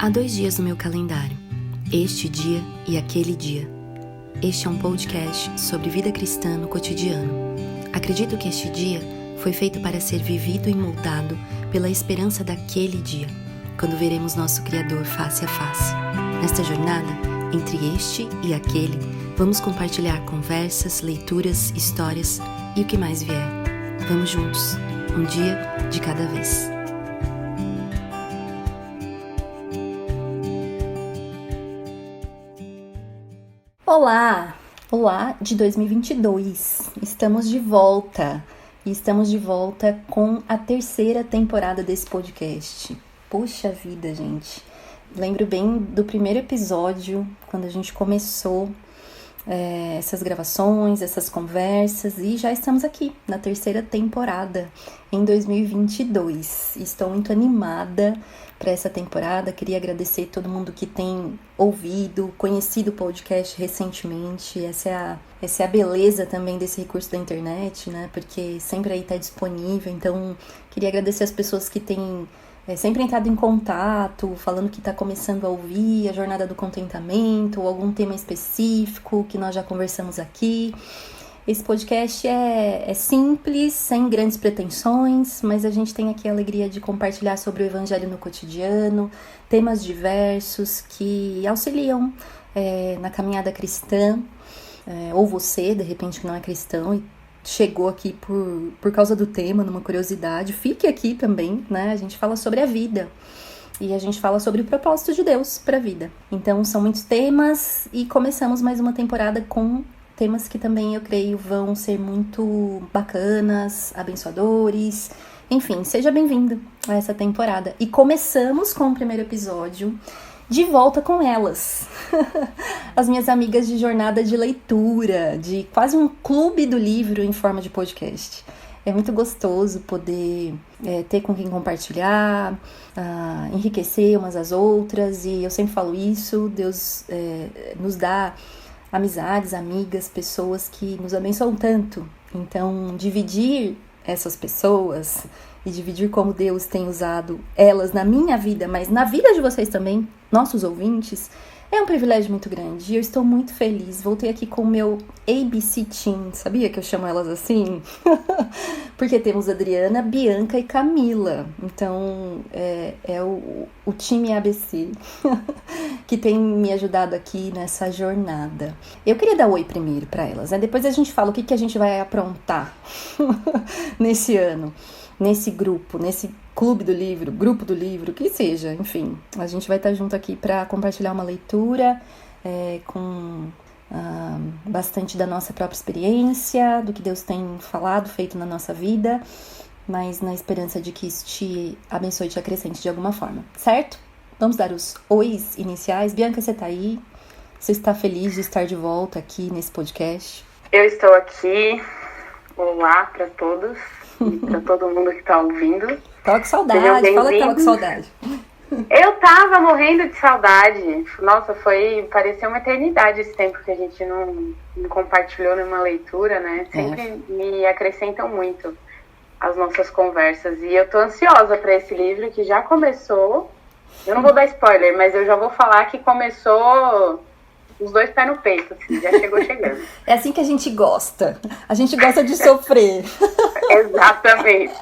Há 2 dias no meu calendário, este dia e aquele dia. Este é um podcast sobre vida cristã no cotidiano. Acredito que este dia foi feito para ser vivido e moldado pela esperança daquele dia, quando veremos nosso Criador face a face. Nesta jornada, entre este e aquele, vamos compartilhar conversas, leituras, histórias e o que mais vier. Vamos juntos, um dia de cada vez. Olá de 2022, estamos de volta e estamos de volta com a 3ª temporada desse podcast. Puxa vida, gente, lembro bem do primeiro episódio, quando a gente começou essas gravações, essas conversas, e já estamos aqui na 3ª temporada em 2022. Estou muito animada para essa temporada. Queria agradecer todo mundo que tem ouvido, conhecido o podcast recentemente. Essa é a beleza também desse recurso da internet, né? Porque sempre aí está disponível. Então, queria agradecer as pessoas que têm sempre entrado em contato, falando que está começando a ouvir a Jornada do Contentamento ou algum tema específico que nós já conversamos aqui. Esse podcast é simples, sem grandes pretensões, mas a gente tem aqui a alegria de compartilhar sobre o Evangelho no cotidiano, temas diversos que auxiliam na caminhada cristã, ou você, de repente, que não é cristão e chegou aqui por causa do tema, numa curiosidade, fique aqui também, né? A gente fala sobre a vida e a gente fala sobre o propósito de Deus para a vida. Então, são muitos temas e começamos mais uma temporada com temas que também eu creio vão ser muito bacanas, abençoadores. Enfim, seja bem-vindo a essa temporada. E começamos com o primeiro episódio de volta com elas, as minhas amigas de jornada de leitura, de quase um clube do livro em forma de podcast. É muito gostoso poder ter com quem compartilhar, enriquecer umas às outras, e eu sempre falo isso, Deus nos dá amizades, amigas, pessoas que nos abençoam tanto. Então, dividir essas pessoas e dividir como Deus tem usado elas na minha vida, mas na vida de vocês também, nossos ouvintes, é um privilégio muito grande. E eu estou muito feliz. Voltei aqui com o meu ABC Team. Sabia que eu chamo elas assim? Porque temos Adriana, Bianca e Camila. Então, é o time ABC que tem me ajudado aqui nessa jornada. Eu queria dar oi primeiro para elas, né? Depois a gente fala o que a gente vai aprontar nesse ano, nesse grupo, nesse clube do livro, grupo do livro, que seja, enfim. A gente vai estar junto aqui para compartilhar uma leitura com bastante da nossa própria experiência, do que Deus tem falado, feito na nossa vida, mas na esperança de que isso te abençoe e te acrescente de alguma forma, certo? Vamos dar os ois iniciais. Bianca, você tá aí? Você está feliz de estar de volta aqui nesse podcast? Eu estou aqui. Olá para todos e para todo mundo que está ouvindo. Tava com saudade, fala que tava com saudade. Eu tava morrendo de saudade. Nossa, pareceu uma eternidade esse tempo que a gente não compartilhou numa leitura, né? Sempre me acrescentam muito as nossas conversas. E eu tô ansiosa para esse livro que já começou. Eu não vou dar spoiler, mas eu já vou falar que começou os 2 pés no peito, assim, já chegou chegando. É assim que a gente gosta. A gente gosta de sofrer. Exatamente.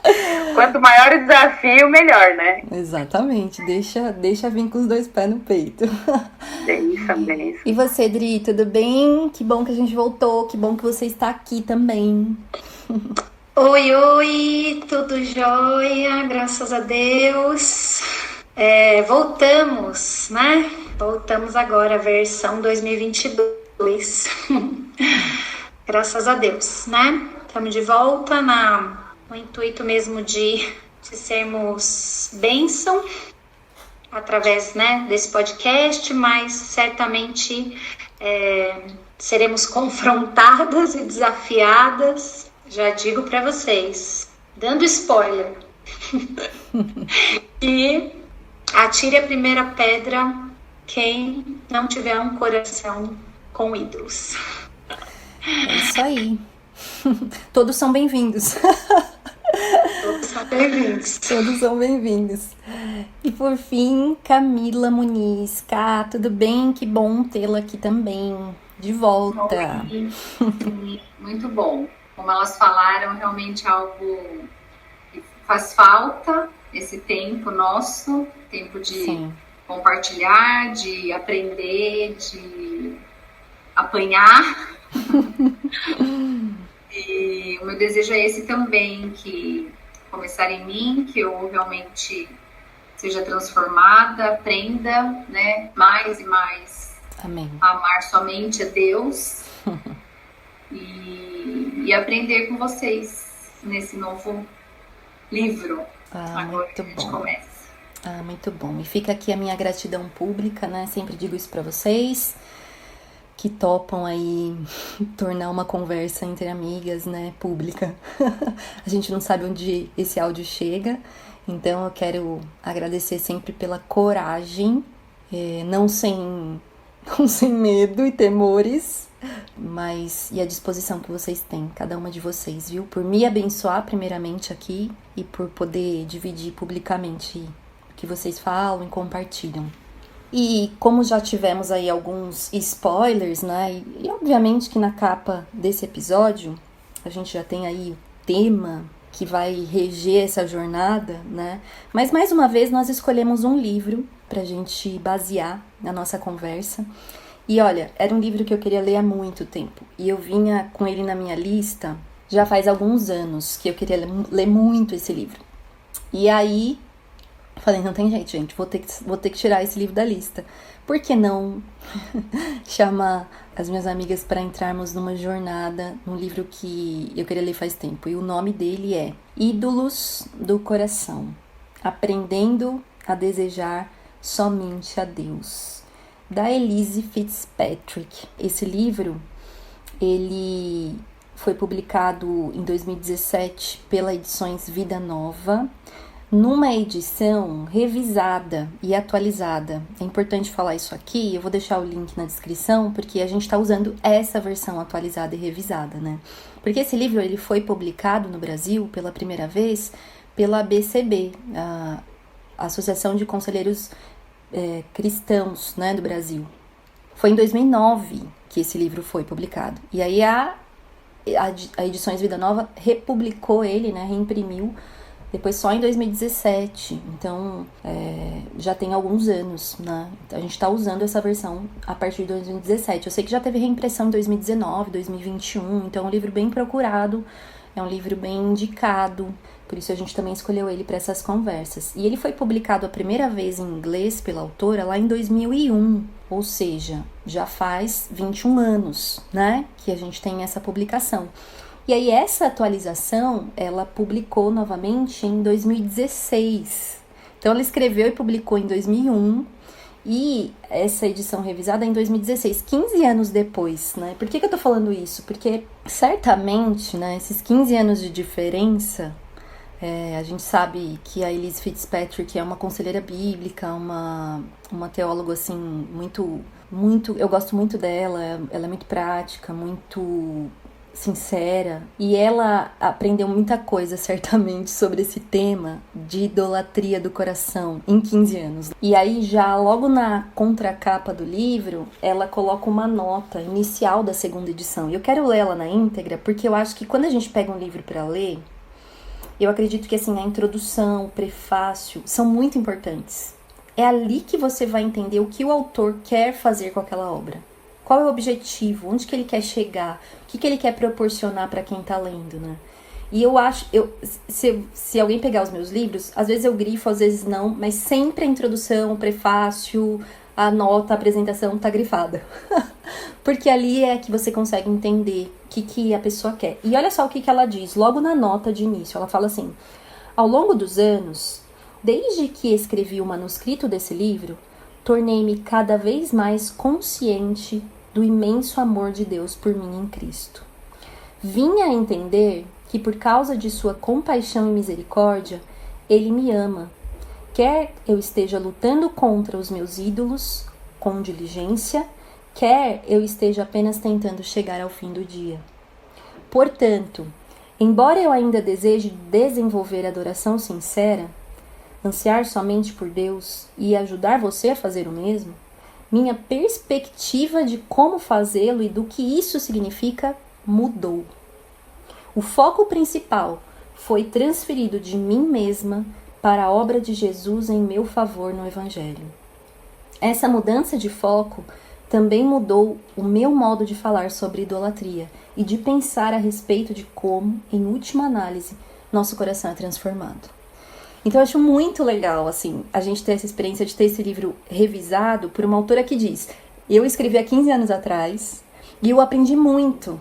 Quanto maior o desafio, melhor, né? Exatamente. Deixa vir com os 2 pés no peito. Bem isso. E você, Dri, tudo bem? Que bom que a gente voltou. Que bom que você está aqui também. Oi, tudo jóia, graças a Deus. Voltamos, né? Voltamos agora, a versão 2022. Graças a Deus, né? Estamos de volta no intuito mesmo de sermos bênção através, né, desse podcast, mas certamente seremos confrontadas e desafiadas, já digo para vocês, dando spoiler. E atire a primeira pedra quem não tiver um coração com ídolos. É isso aí. Todos são bem-vindos. Todos são bem-vindos. Todos são bem-vindos. E por fim, Camila Muniz. Cá, tudo bem? Que bom tê-la aqui também, de volta. Muito bom. Como elas falaram, realmente algo que faz falta, esse tempo nosso, tempo de Sim. compartilhar, de aprender, de apanhar. E o meu desejo é esse também, que começar em mim, que eu realmente seja transformada, aprenda, né, mais e mais Amém. A amar somente a Deus e aprender com vocês nesse novo livro. Agora muito que a gente bom. começa. Muito bom. E fica aqui a minha gratidão pública, né? Sempre digo isso pra vocês, que topam aí tornar uma conversa entre amigas, né, pública. A gente não sabe onde esse áudio chega, então eu quero agradecer sempre pela coragem, não sem medo e temores, mas e a disposição que vocês têm, cada uma de vocês, viu? Por me abençoar primeiramente aqui e por poder dividir publicamente o que vocês falam e compartilham. E como já tivemos aí alguns spoilers, né? E obviamente que na capa desse episódio a gente já tem aí o tema que vai reger essa jornada, né? Mas mais uma vez nós escolhemos um livro pra gente basear na nossa conversa. E olha, era um livro que eu queria ler há muito tempo. E eu vinha com ele na minha lista já faz alguns anos que eu queria ler muito esse livro. E aí falei, não tem jeito, gente, vou ter que tirar esse livro da lista. Por que não chamar as minhas amigas para entrarmos numa jornada, num livro que eu queria ler faz tempo? E o nome dele é Ídolos do Coração, Aprendendo a Desejar Somente a Deus, da Elyse Fitzpatrick. Esse livro, ele foi publicado em 2017 pela Edições Vida Nova, numa edição revisada e atualizada. É importante falar isso aqui, eu vou deixar o link na descrição, porque a gente está usando essa versão atualizada e revisada, né? Porque esse livro ele foi publicado no Brasil pela primeira vez pela ABCB, a Associação de Conselheiros Cristãos, né, do Brasil. Foi em 2009 que esse livro foi publicado. E aí a Edições Vida Nova republicou ele, né, reimprimiu, depois só em 2017, então já tem alguns anos, né? A gente está usando essa versão a partir de 2017. Eu sei que já teve reimpressão em 2019, 2021, então é um livro bem procurado, é um livro bem indicado, por isso a gente também escolheu ele para essas conversas. E ele foi publicado a primeira vez em inglês pela autora lá em 2001, ou seja, já faz 21 anos, né, que a gente tem essa publicação. E aí essa atualização, ela publicou novamente em 2016. Então ela escreveu e publicou em 2001 e essa edição revisada em 2016, 15 anos depois, né? Por que eu tô falando isso? Porque certamente, né, esses 15 anos de diferença, a gente sabe que a Elyse Fitzpatrick é uma conselheira bíblica, uma teóloga assim, muito, eu gosto muito dela, ela é muito prática, muito sincera, e ela aprendeu muita coisa certamente sobre esse tema de idolatria do coração em 15 anos. E aí já logo na contracapa do livro, ela coloca uma nota inicial da segunda edição. E eu quero ler ela na íntegra, porque eu acho que quando a gente pega um livro para ler, eu acredito que assim, a introdução, o prefácio são muito importantes. É ali que você vai entender o que o autor quer fazer com aquela obra. Qual é o objetivo? Onde que ele quer chegar? O que ele quer proporcionar para quem tá lendo, né? E eu acho, se alguém pegar os meus livros, às vezes eu grifo, às vezes não, mas sempre a introdução, o prefácio, a nota, a apresentação tá grifada. Porque ali é que você consegue entender o que a pessoa quer. E olha só o que ela diz, logo na nota de início. Ela fala assim: ao longo dos anos, desde que escrevi o manuscrito desse livro, tornei-me cada vez mais consciente do imenso amor de Deus por mim em Cristo. Vim a entender que por causa de sua compaixão e misericórdia, Ele me ama, quer eu esteja lutando contra os meus ídolos com diligência, quer eu esteja apenas tentando chegar ao fim do dia. Portanto, Embora eu ainda deseje desenvolver adoração sincera, ansiar somente por Deus e ajudar você a fazer o mesmo, minha perspectiva de como fazê-lo e do que isso significa mudou. O foco principal foi transferido de mim mesma para a obra de Jesus em meu favor no Evangelho. Essa mudança de foco também mudou o meu modo de falar sobre idolatria e de pensar a respeito de como, em última análise, nosso coração é transformado. Então eu acho muito legal, assim, a gente ter essa experiência de ter esse livro revisado por uma autora que diz: eu escrevi há 15 anos atrás e eu aprendi muito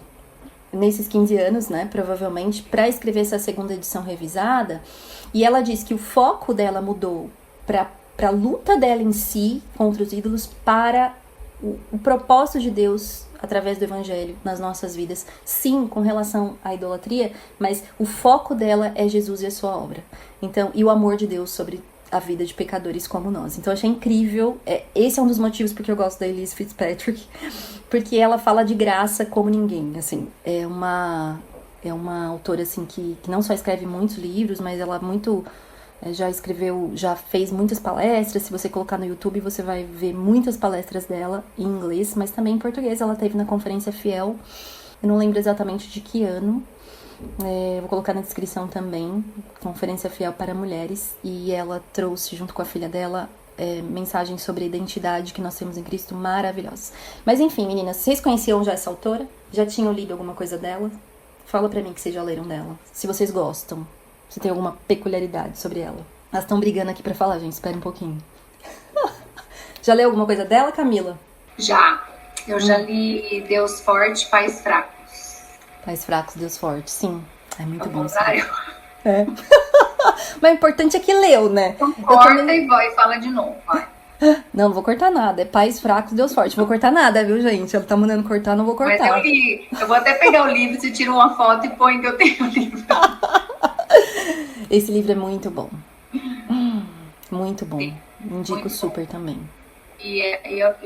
nesses 15 anos, né, provavelmente, para escrever essa segunda edição revisada. E ela diz que o foco dela mudou para a luta dela em si contra os ídolos, para o propósito de Deus através do Evangelho nas nossas vidas. Sim, com relação à idolatria, mas o foco dela é Jesus e a sua obra. Então, e o amor de Deus sobre a vida de pecadores como nós. Então, eu achei incrível. Esse é um dos motivos porque eu gosto da Elise Fitzpatrick, porque ela fala de graça como ninguém. Assim, é uma autora assim que não só escreve muitos livros, mas ela já fez muitas palestras. Se você colocar no YouTube, você vai ver muitas palestras dela em inglês, mas também em português. Ela teve na Conferência Fiel, eu não lembro exatamente de que ano, vou colocar na descrição também, Conferência Fiel para Mulheres, e ela trouxe junto com a filha dela mensagens sobre a identidade que nós temos em Cristo maravilhosas. Mas enfim, meninas, vocês conheciam já essa autora? Já tinham lido alguma coisa dela? Fala pra mim que vocês já leram dela, se vocês gostam. Se tem alguma peculiaridade sobre ela. Elas estão brigando aqui pra falar, gente. Espera um pouquinho. Já leu alguma coisa dela, Camila? Já. Eu já li Deus Forte, Pais Fracos. Pais Fracos, Deus Forte. Sim. É muito bom. É. Mas o importante é que leu, né? Então corta e fala de novo, vai. Não vou cortar nada. É Pais Fracos, Deus Forte. Não vou cortar nada, viu, gente? Ela tá mandando cortar, não vou cortar. Mas eu li. Eu vou até pegar o livro, você tira uma foto e põe que eu tenho o livro. Esse livro é muito bom. Muito bom. Indico muito super bom. Também. E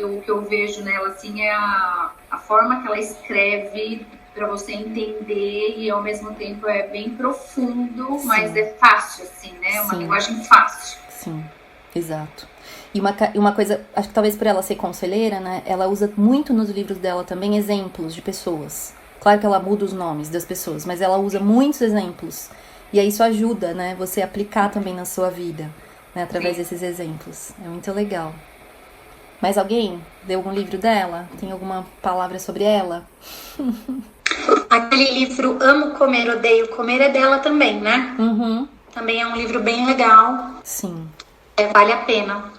o que eu vejo nela, assim, é a forma que ela escreve para você entender, e ao mesmo tempo é bem profundo, sim, mas é fácil, assim, né? Uma linguagem fácil. Sim, exato. E uma coisa, acho que talvez por ela ser conselheira, né? Ela usa muito nos livros dela também exemplos de pessoas. Claro que ela muda os nomes das pessoas, mas ela usa muitos exemplos. E aí isso ajuda, né? Você aplicar também na sua vida, né? Através desses exemplos. É muito legal. Mais alguém? Leu algum livro dela? Tem alguma palavra sobre ela? Aquele livro Amo Comer, Odeio Comer é dela também, né? Uhum. Também é um livro bem legal. Sim. Vale a pena.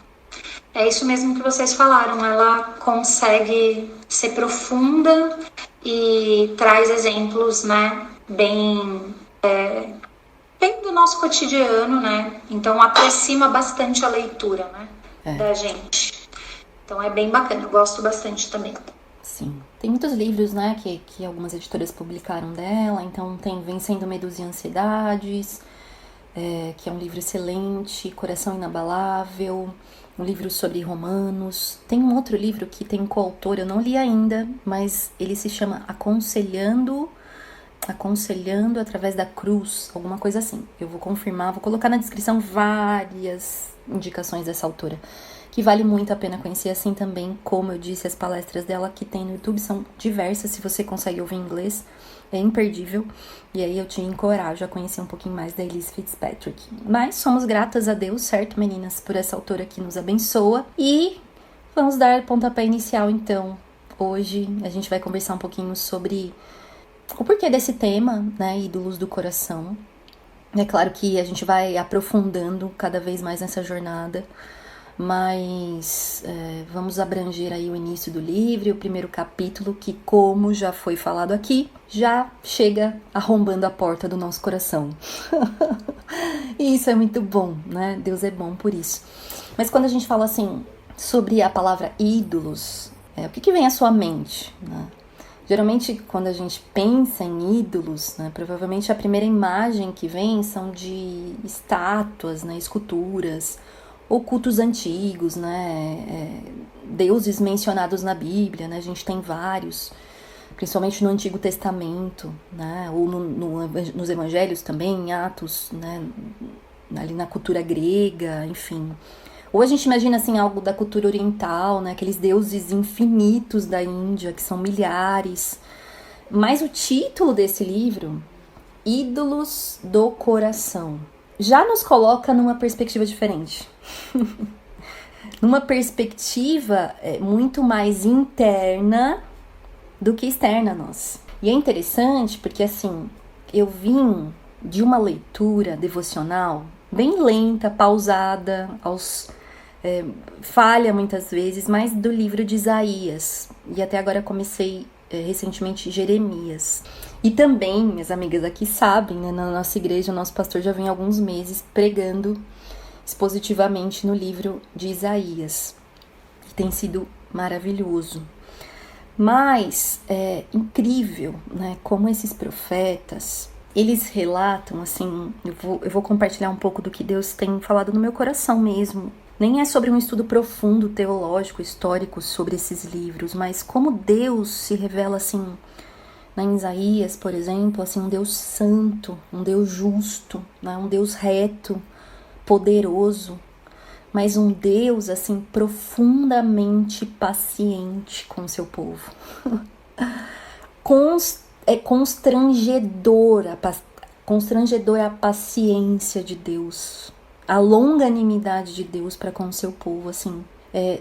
É isso mesmo que vocês falaram. Ela consegue ser profunda e traz exemplos, né? Bem do nosso cotidiano, né? Então aproxima bastante a leitura, né? Da gente. Então é bem bacana, eu gosto bastante também. Sim. Tem muitos livros, né, que algumas editoras publicaram dela. Então tem Vencendo Medos e Ansiedades, que é um livro excelente, Coração Inabalável, um livro sobre Romanos. Tem um outro livro que tem um coautor, eu não li ainda, mas ele se chama Aconselhando através da cruz, alguma coisa assim. Eu vou confirmar, vou colocar na descrição várias indicações dessa autora, que vale muito a pena conhecer, assim também, como eu disse, as palestras dela que tem no YouTube são diversas, se você consegue ouvir em inglês, é imperdível, e aí eu te encorajo a conhecer um pouquinho mais da Elise Fitzpatrick. Mas somos gratas a Deus, certo, meninas, por essa autora que nos abençoa, e vamos dar pontapé inicial, então. Hoje a gente vai conversar um pouquinho sobre o porquê desse tema, né, ídolos do coração. É claro que a gente vai aprofundando cada vez mais nessa jornada, mas vamos abranger aí o início do livro, o primeiro capítulo, que, como já foi falado aqui, já chega arrombando a porta do nosso coração. E isso é muito bom, né? Deus é bom por isso. Mas quando a gente fala assim sobre a palavra ídolos, o que vem à sua mente, né? Geralmente, quando a gente pensa em ídolos, né, provavelmente a primeira imagem que vem são de estátuas, né, esculturas, ou cultos antigos, né, deuses mencionados na Bíblia, né, a gente tem vários. principalmente no Antigo Testamento, né? Ou nos Evangelhos também, em Atos, né? Ali na cultura grega, enfim. Ou a gente imagina assim algo da cultura oriental, né? Aqueles deuses infinitos da Índia, que são milhares. Mas o título desse livro, Ídolos do Coração, já nos coloca numa perspectiva diferente. Numa perspectiva muito mais interna do que externa a nós. E é interessante porque, assim, eu vim de uma leitura devocional bem lenta, pausada, falha muitas vezes, mas do livro de Isaías. E até agora comecei recentemente Jeremias. E também, minhas amigas aqui sabem, né, na nossa igreja, o nosso pastor já vem há alguns meses pregando expositivamente no livro de Isaías. E tem sido maravilhoso. Mas é incrível, né, como esses profetas, eles relatam, assim, eu vou compartilhar um pouco do que Deus tem falado no meu coração mesmo. Nem é sobre um estudo profundo, teológico, histórico sobre esses livros, mas como Deus se revela, assim, em Isaías, por exemplo, assim, um Deus santo, um Deus justo, né, um Deus reto, poderoso, mas um Deus, assim, profundamente paciente com o seu povo. É constrangedora a paciência de Deus, a longanimidade de Deus para com o seu povo, assim.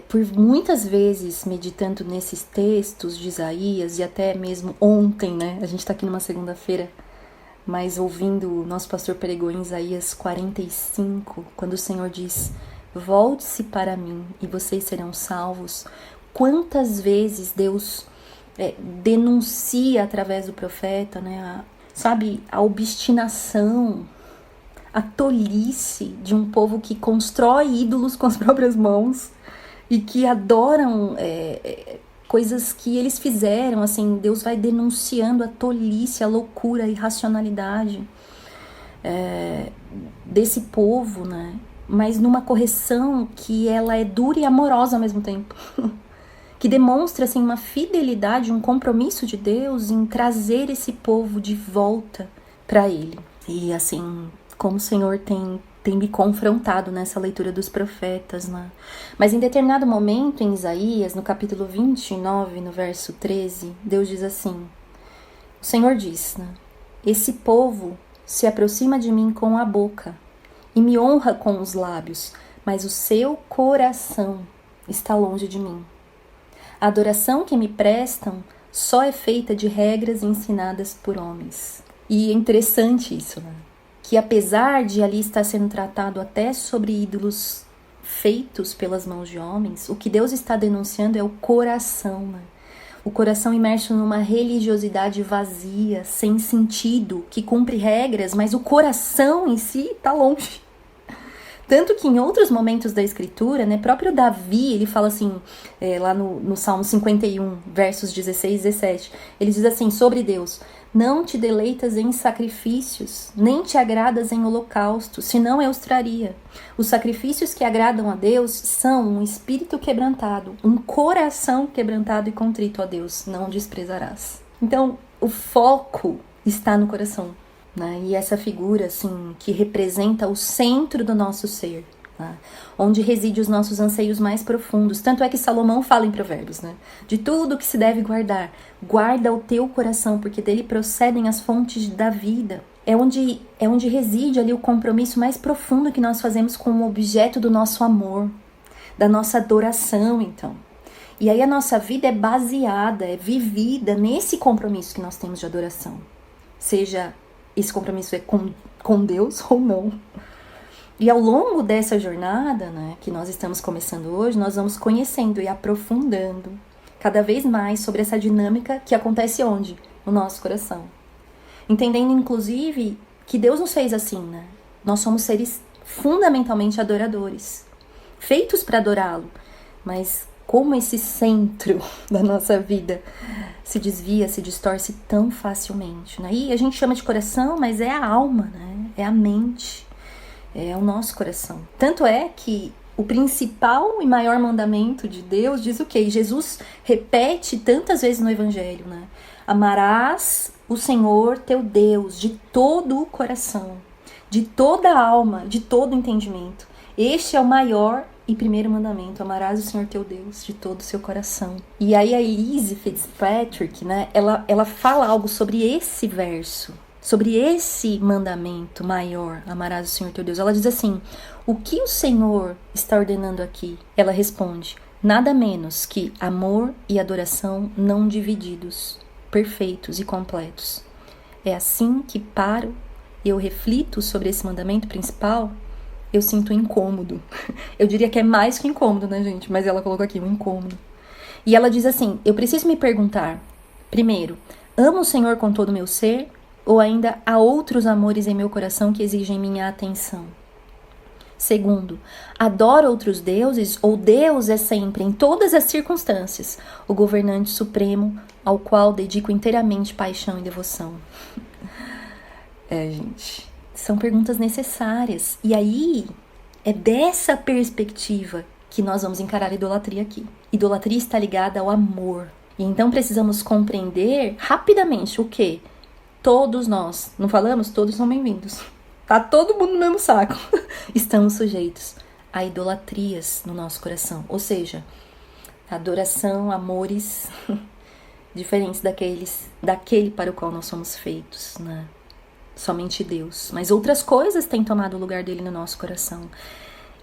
Por muitas vezes, meditando nesses textos de Isaías, e até mesmo ontem, né, a gente está aqui numa segunda-feira, mas ouvindo o nosso pastor pregou em Isaías 45, quando o Senhor diz, volte-se para mim e vocês serão salvos. Quantas vezes Deus denuncia através do profeta, né, a obstinação, a tolice de um povo que constrói ídolos com as próprias mãos e que adoram coisas que eles fizeram, assim, Deus vai denunciando a tolice, a loucura, a irracionalidade desse povo, né? Mas numa correção que ela é dura e amorosa ao mesmo tempo, que demonstra, assim, uma fidelidade, um compromisso de Deus em trazer esse povo de volta para Ele. E, assim, como o Senhor tem me confrontado nessa leitura dos profetas, né? Mas em determinado momento em Isaías, no capítulo 29, no verso 13, Deus diz assim, o Senhor diz, né, esse povo se aproxima de mim com a boca e me honra com os lábios, mas o seu coração está longe de mim. A adoração que me prestam só é feita de regras ensinadas por homens. E é interessante isso, né? Que apesar de ali estar sendo tratado até sobre ídolos feitos pelas mãos de homens, o que Deus está denunciando é o coração, né? O coração imerso numa religiosidade vazia, sem sentido, que cumpre regras, mas o coração em si está longe. Tanto que em outros momentos da escritura, né, próprio Davi, ele fala assim, lá no Salmo 51, versos 16 e 17, ele diz assim sobre Deus, não te deleitas em sacrifícios, nem te agradas em holocausto, senão eu os traria. Os sacrifícios que agradam a Deus são um espírito quebrantado, um coração quebrantado e contrito a Deus, não desprezarás. Então, o foco está no coração, né? E essa figura, assim, que representa o centro do nosso ser, né? Onde reside os nossos anseios mais profundos. Tanto é que Salomão fala em Provérbios, né? De tudo que se deve guardar, guarda o teu coração, porque dele procedem as fontes da vida. É onde reside ali o compromisso mais profundo que nós fazemos com o objeto do nosso amor, da nossa adoração, então. E aí a nossa vida é baseada, é vivida nesse compromisso que nós temos de adoração. Seja esse compromisso com Deus ou não. E ao longo dessa jornada, né, que nós estamos começando hoje, nós vamos conhecendo e aprofundando cada vez mais sobre essa dinâmica que acontece onde? No nosso coração. Entendendo, inclusive, que Deus nos fez assim, né? Nós somos seres fundamentalmente adoradores, feitos para adorá-lo. Mas como esse centro da nossa vida se desvia, se distorce tão facilmente, né? E a gente chama de coração, mas é a alma, né? É a mente, é o nosso coração. Tanto é que o principal e maior mandamento de Deus diz o quê? Jesus repete tantas vezes no Evangelho, né? Amarás o Senhor teu Deus de todo o coração, de toda a alma, de todo o entendimento. Este é o maior e primeiro mandamento: amarás o Senhor teu Deus de todo o seu coração. E aí a Elise Fitzpatrick, né, ela fala algo sobre esse verso, sobre esse mandamento maior: amarás o Senhor teu Deus. Ela diz assim: o que o Senhor está ordenando aqui? Ela responde: nada menos que amor e adoração não divididos, perfeitos e completos. É assim que paro e eu reflito sobre esse mandamento principal, eu sinto incômodo. Eu diria que é mais que incômodo, né, gente? Mas ela colocou aqui um incômodo. E ela diz assim: eu preciso me perguntar, primeiro, amo o Senhor com todo o meu ser, ou ainda há outros amores em meu coração que exigem minha atenção? Segundo, adoro outros deuses, ou Deus é sempre, em todas as circunstâncias, o governante supremo ao qual dedico inteiramente paixão e devoção? Gente, são perguntas necessárias. E aí, é dessa perspectiva que nós vamos encarar a idolatria aqui. Idolatria está ligada ao amor. E então precisamos compreender rapidamente o quê? Todos nós, não falamos? Todos são bem-vindos. Tá todo mundo no mesmo saco. Estamos sujeitos a idolatrias no nosso coração. Ou seja, adoração, amores diferentes daquele para o qual nós somos feitos, né? Somente Deus. Mas outras coisas têm tomado o lugar dele no nosso coração.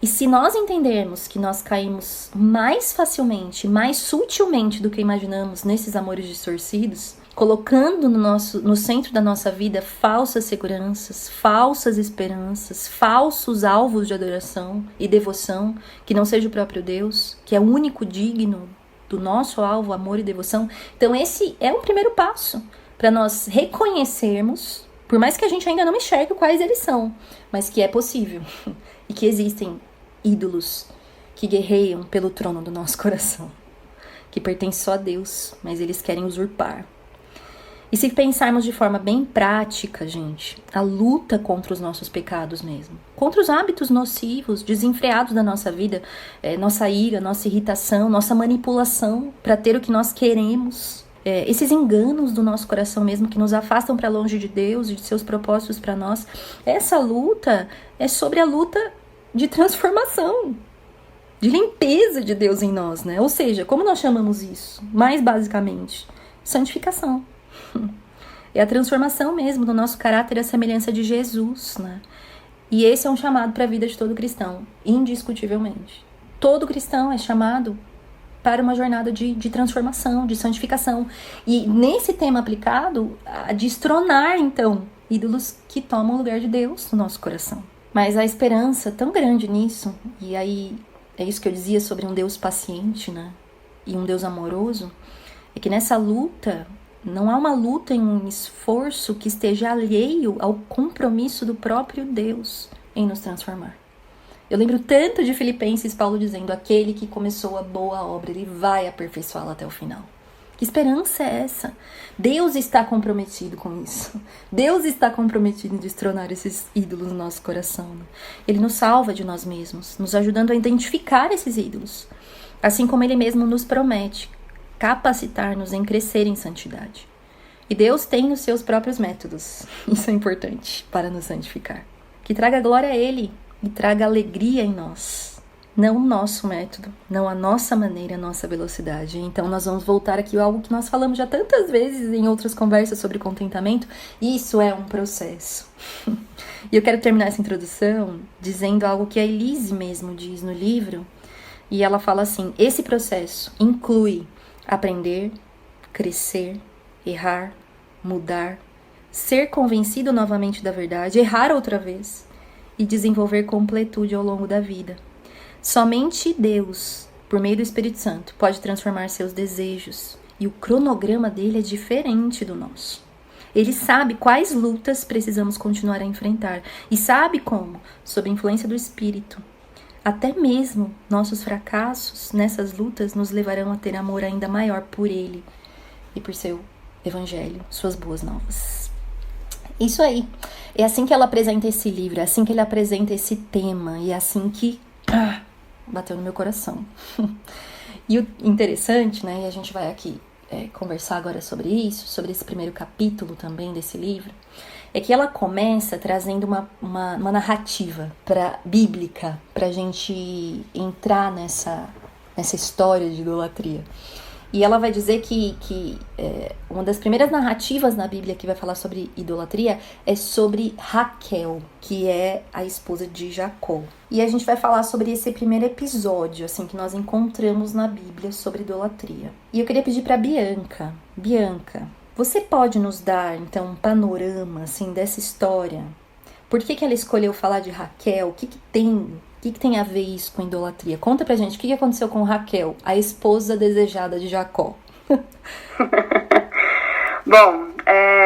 E se nós entendermos que nós caímos mais facilmente, mais sutilmente do que imaginamos nesses amores distorcidos, colocando no centro da nossa vida falsas seguranças, falsas esperanças, falsos alvos de adoração e devoção, que não seja o próprio Deus, que é o único digno do nosso alvo, amor e devoção. Então esse é um primeiro passo para nós reconhecermos, por mais que a gente ainda não enxergue quais eles são, mas que é possível e que existem ídolos que guerreiam pelo trono do nosso coração, que pertencem só a Deus, mas eles querem usurpar. E se pensarmos de forma bem prática, gente, a luta contra os nossos pecados mesmo, contra os hábitos nocivos, desenfreados da nossa vida, nossa ira, nossa irritação, nossa manipulação para ter o que nós queremos, esses enganos do nosso coração mesmo que nos afastam para longe de Deus e de seus propósitos para nós, essa luta é sobre a luta de transformação, de limpeza de Deus em nós, né? Ou seja, como nós chamamos isso? Mais basicamente, santificação. É a transformação mesmo do nosso caráter à semelhança de Jesus, né? E esse é um chamado para a vida de todo cristão, indiscutivelmente. Todo cristão é chamado para uma jornada de transformação, de santificação. E nesse tema aplicado, a destronar, então, ídolos que tomam o lugar de Deus no nosso coração. Mas a esperança tão grande nisso, e aí é isso que eu dizia sobre um Deus paciente, né? E um Deus amoroso, é que nessa luta não há uma luta em um esforço que esteja alheio ao compromisso do próprio Deus em nos transformar. Eu lembro tanto de Filipenses, Paulo dizendo: aquele que começou a boa obra, ele vai aperfeiçoá-la até o final. Que esperança é essa? Deus está comprometido com isso. Deus está comprometido em destronar esses ídolos no nosso coração. Ele nos salva de nós mesmos, nos ajudando a identificar esses ídolos. Assim como Ele mesmo nos promete capacitar-nos em crescer em santidade. E Deus tem os seus próprios métodos. Isso é importante para nos santificar. Que traga glória a Ele e traga alegria em nós. Não o nosso método, não a nossa maneira, a nossa velocidade. Então nós vamos voltar aqui a algo que nós falamos já tantas vezes em outras conversas sobre contentamento. Isso é um processo. E eu quero terminar essa introdução dizendo algo que a Elise mesmo diz no livro. E ela fala assim: esse processo inclui aprender, crescer, errar, mudar, ser convencido novamente da verdade, errar outra vez e desenvolver completude ao longo da vida. Somente Deus, por meio do Espírito Santo, pode transformar seus desejos, e o cronograma dele é diferente do nosso. Ele sabe quais lutas precisamos continuar a enfrentar e sabe como, sob a influência do Espírito, até mesmo nossos fracassos nessas lutas nos levarão a ter amor ainda maior por Ele e por seu Evangelho, suas boas novas. Isso aí. É assim que ela apresenta esse livro, é assim que ele apresenta esse tema, e é assim que bateu no meu coração. E o interessante, né, e a gente vai aqui conversar agora sobre isso, sobre esse primeiro capítulo também desse livro, é que ela começa trazendo uma narrativa bíblica pra gente entrar nessa história de idolatria. E ela vai dizer que uma das primeiras narrativas na Bíblia que vai falar sobre idolatria é sobre Raquel, que é a esposa de Jacó. E a gente vai falar sobre esse primeiro episódio, assim, que nós encontramos na Bíblia sobre idolatria. E eu queria pedir para Bianca, você pode nos dar, então, um panorama, assim, dessa história? Por que ela escolheu falar de Raquel? O que tem a ver isso com idolatria? Conta pra gente, o que aconteceu com Raquel, a esposa desejada de Jacó? Bom,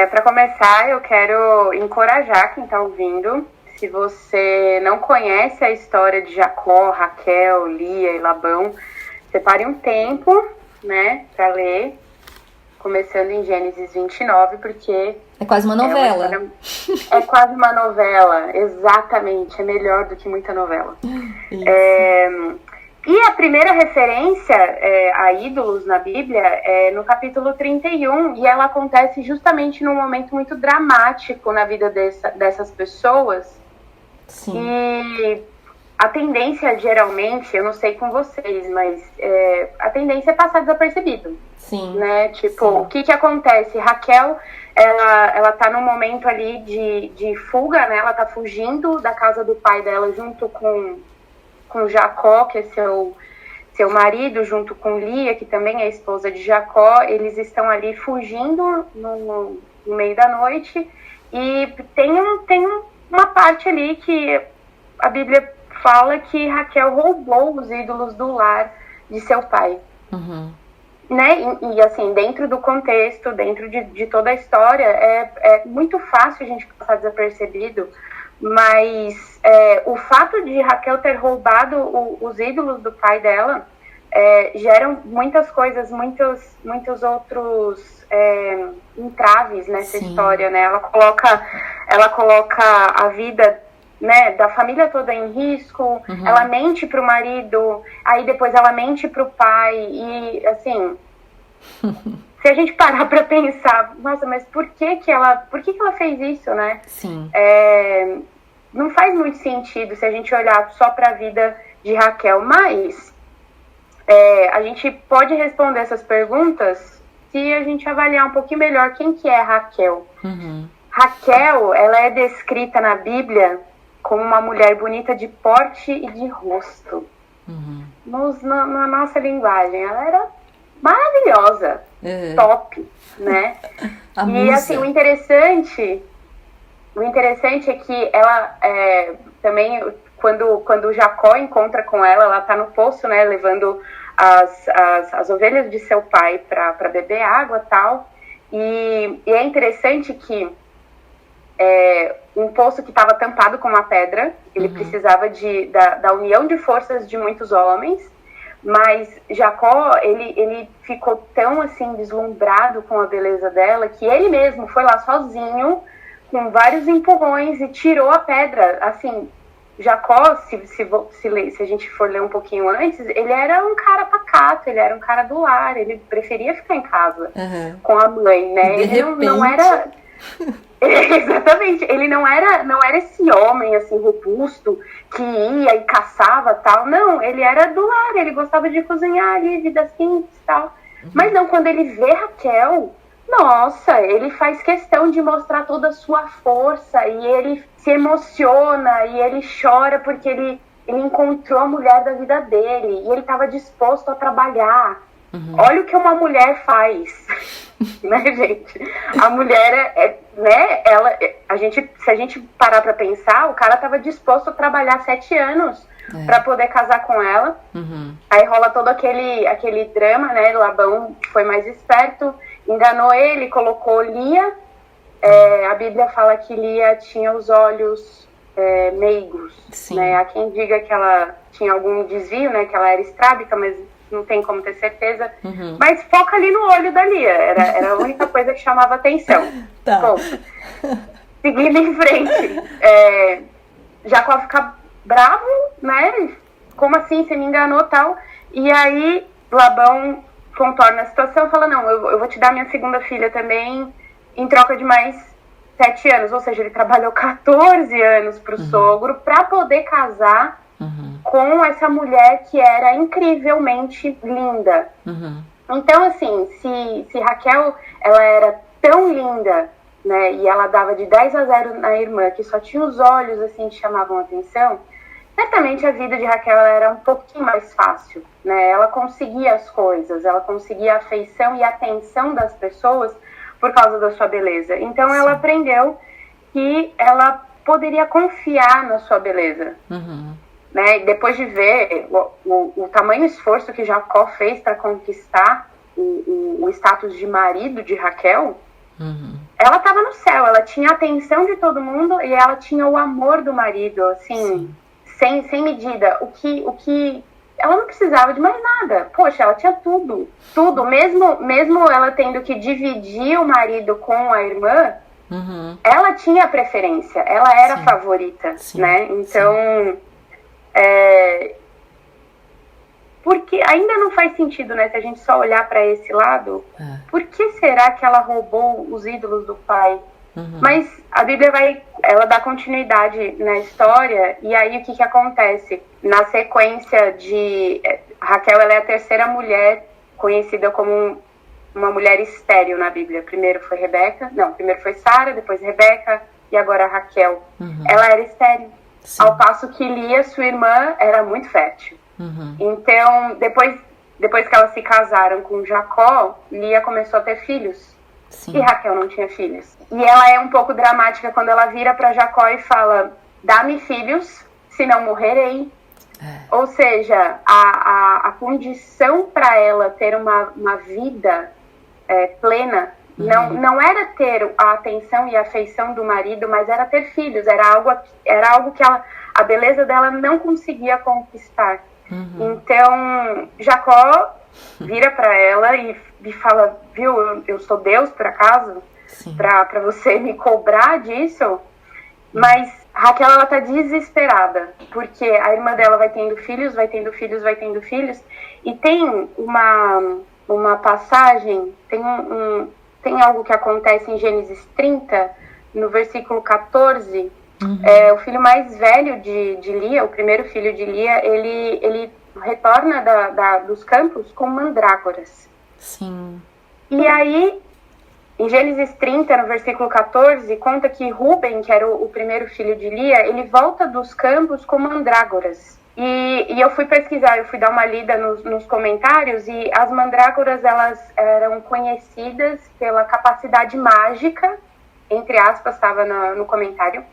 para começar, eu quero encorajar quem tá ouvindo. Se você não conhece a história de Jacó, Raquel, Lia e Labão, separe um tempo, né, pra ler, começando em Gênesis 29, porque... É quase uma novela. É quase uma novela, exatamente. É melhor do que muita novela. E a primeira referência a ídolos na Bíblia é no capítulo 31, e ela acontece justamente num momento muito dramático na vida dessas pessoas. Sim. E a tendência, geralmente, eu não sei com vocês, mas a tendência é passar desapercebido. Sim. Né? Tipo, sim. O que acontece? Raquel, ela tá num momento ali de fuga, né? Ela tá fugindo da casa do pai dela junto com Jacó, que é seu marido, junto com Lia, que também é esposa de Jacó. Eles estão ali fugindo no meio da noite, e tem uma parte ali que a Bíblia fala que Raquel roubou os ídolos do lar de seu pai. Uhum. Né? E assim, dentro do contexto, dentro de toda a história, é muito fácil a gente passar desapercebido, mas o fato de Raquel ter roubado os ídolos do pai dela geram muitas coisas, muitos outros entraves nessa Sim. história, né? Ela coloca a vida, né, da família toda em risco. Uhum. Ela mente pro marido, aí depois ela mente pro pai, e assim, se a gente parar pra pensar, nossa, mas por que ela fez isso, né? Sim. Não faz muito sentido se a gente olhar só pra vida de Raquel, mas a gente pode responder essas perguntas se a gente avaliar um pouquinho melhor quem que é Raquel. Uhum. Raquel, ela é descrita na Bíblia como uma mulher bonita de porte e de rosto. Uhum. Na nossa linguagem, ela era maravilhosa, top, né? A e musa. assim, o interessante é que ela também, quando Jacó encontra com ela tá no poço, né, levando as ovelhas de seu pai para beber água e tal. E é interessante que um poço que estava tampado com uma pedra, ele precisava da união de forças de muitos homens, mas Jacó, ele ficou tão assim deslumbrado com a beleza dela, que ele mesmo foi lá sozinho, com vários empurrões, e tirou a pedra. Assim, Jacó, se a gente for ler um pouquinho antes, ele era um cara pacato, ele era um cara do lar, ele preferia ficar em casa com a mãe, né? Ele não era... Exatamente, ele não era esse homem assim robusto que ia e caçava tal, não, ele era do lar, ele gostava de cozinhar ali, vida simples e tal. Mas não, quando ele vê Raquel, nossa, ele faz questão de mostrar toda a sua força, e ele se emociona e ele chora porque ele encontrou a mulher da vida dele e ele estava disposto a trabalhar. Olha o que uma mulher faz, né, gente? A mulher, né, se a gente parar pra pensar, o cara tava disposto a trabalhar 7 anos pra poder casar com ela. Aí rola todo aquele drama, né? Labão foi mais esperto, enganou ele, colocou Lia. A Bíblia fala que Lia tinha os olhos meigos, né? Há quem diga que ela tinha algum desvio, né? Que ela era estrábica, mas não tem como ter certeza. Mas foca ali no olho da Lia. Era a única coisa que chamava atenção. Tá. Bom, seguindo em frente, Jacó fica bravo, né? Como assim? Você me enganou, tal. E aí Labão contorna a situação, fala, não, eu vou te dar minha segunda filha também em troca de mais 7 anos. Ou seja, ele trabalhou 14 anos pro sogro para poder casar com essa mulher que era incrivelmente linda. Então, assim, se Raquel, ela era tão linda, né, e ela dava de 10-0 na irmã, que só tinha os olhos, assim, que chamavam a atenção, certamente a vida de Raquel era um pouquinho mais fácil, né? Ela conseguia as coisas, ela conseguia a afeição e a atenção das pessoas por causa da sua beleza. Então, ela aprendeu que ela poderia confiar na sua beleza. Né? Depois de ver o tamanho esforço que Jacó fez para conquistar o status de marido de Raquel, ela estava no céu, ela tinha a atenção de todo mundo e ela tinha o amor do marido, assim, sem medida. O que ela não precisava de mais nada. Poxa, ela tinha tudo, mesmo ela tendo que dividir o marido com a irmã, ela tinha preferência, ela era favorita, né? Então, porque ainda não faz sentido, né? Se a gente só olhar para esse lado, por que será que ela roubou os ídolos do pai? Mas a Bíblia ela dá continuidade na história, e aí o que acontece? Na sequência de Raquel, ela é a terceira mulher conhecida como uma mulher estéril na Bíblia. Primeiro foi Sara, depois Rebeca e agora Raquel. Ela era estéril, ao passo que Lia, sua irmã, era muito fértil. Então, depois que elas se casaram com Jacó, Lia começou a ter filhos. E Raquel não tinha filhos. E ela é um pouco dramática quando ela vira para Jacó e fala: dá-me filhos, senão morrerei. Ou seja, a condição para ela ter uma vida plena não era ter a atenção e a afeição do marido, mas era ter filhos. Era algo que a beleza dela não conseguia conquistar. Então, Jacó vira para ela e fala: viu, eu sou Deus, por acaso? Para você me cobrar disso? Mas Raquel, ela tá desesperada, porque a irmã dela vai tendo filhos, e tem uma passagem, tem algo que acontece em Gênesis 30, no versículo 14, o filho mais velho de Lia, o primeiro filho de Lia, ele retorna dos campos com mandrágoras. E aí, em Gênesis 30, no versículo 14, conta que Rúben, que era o primeiro filho de Lia, ele volta dos campos com mandrágoras. E eu fui pesquisar, eu fui dar uma lida nos comentários, e as mandrágoras, elas eram conhecidas pela capacidade mágica, entre aspas, estava no comentário,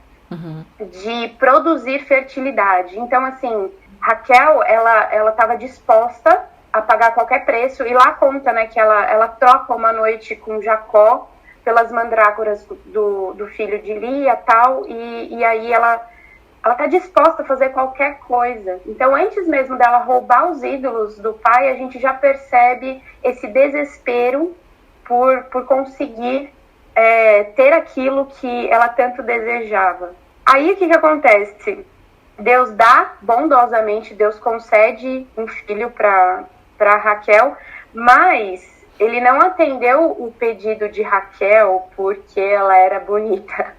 de produzir fertilidade. Então, assim, Raquel, ela estava disposta a pagar qualquer preço, e lá conta, né, que ela troca uma noite com Jacó pelas mandrágoras do filho de Lia, tal, e aí ela está disposta a fazer qualquer coisa. Então, antes mesmo dela roubar os ídolos do pai, a gente já percebe esse desespero por conseguir ter aquilo que ela tanto desejava. Aí, o que acontece? Deus dá bondosamente, Deus concede um filho para Raquel, mas ele não atendeu o pedido de Raquel porque ela era bonita.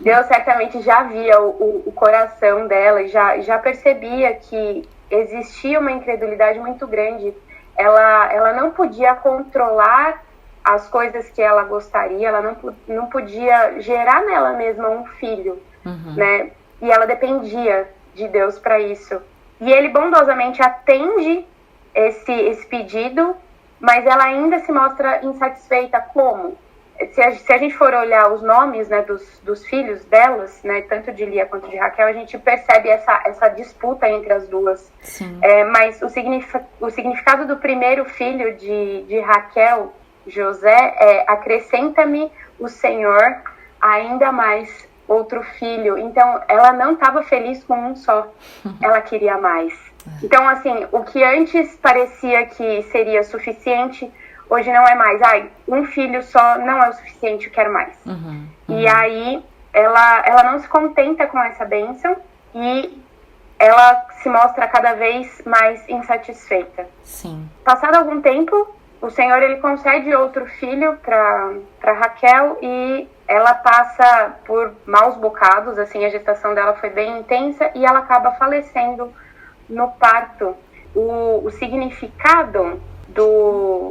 Deus certamente já via o coração dela e já percebia que existia uma incredulidade muito grande. Ela não podia controlar as coisas que ela gostaria, ela não podia gerar nela mesma um filho, né? E ela dependia de Deus para isso. E ele bondosamente atende esse pedido, mas ela ainda se mostra insatisfeita. Como? Se a gente for olhar os nomes, né, dos filhos delas, né, tanto de Lia quanto de Raquel, a gente percebe essa disputa entre as duas. Mas o significado do primeiro filho de Raquel, José, é: acrescenta-me o Senhor ainda mais outro filho. Então, ela não estava feliz com um só, ela queria mais. Então, assim, o que antes parecia que seria suficiente, hoje não é mais. Um filho só não é o suficiente, eu quero mais. E aí, ela não se contenta com essa bênção e ela se mostra cada vez mais insatisfeita. Passado algum tempo, o Senhor ele concede outro filho para Raquel e ela passa por maus bocados, assim, a gestação dela foi bem intensa e ela acaba falecendo no parto. O significado do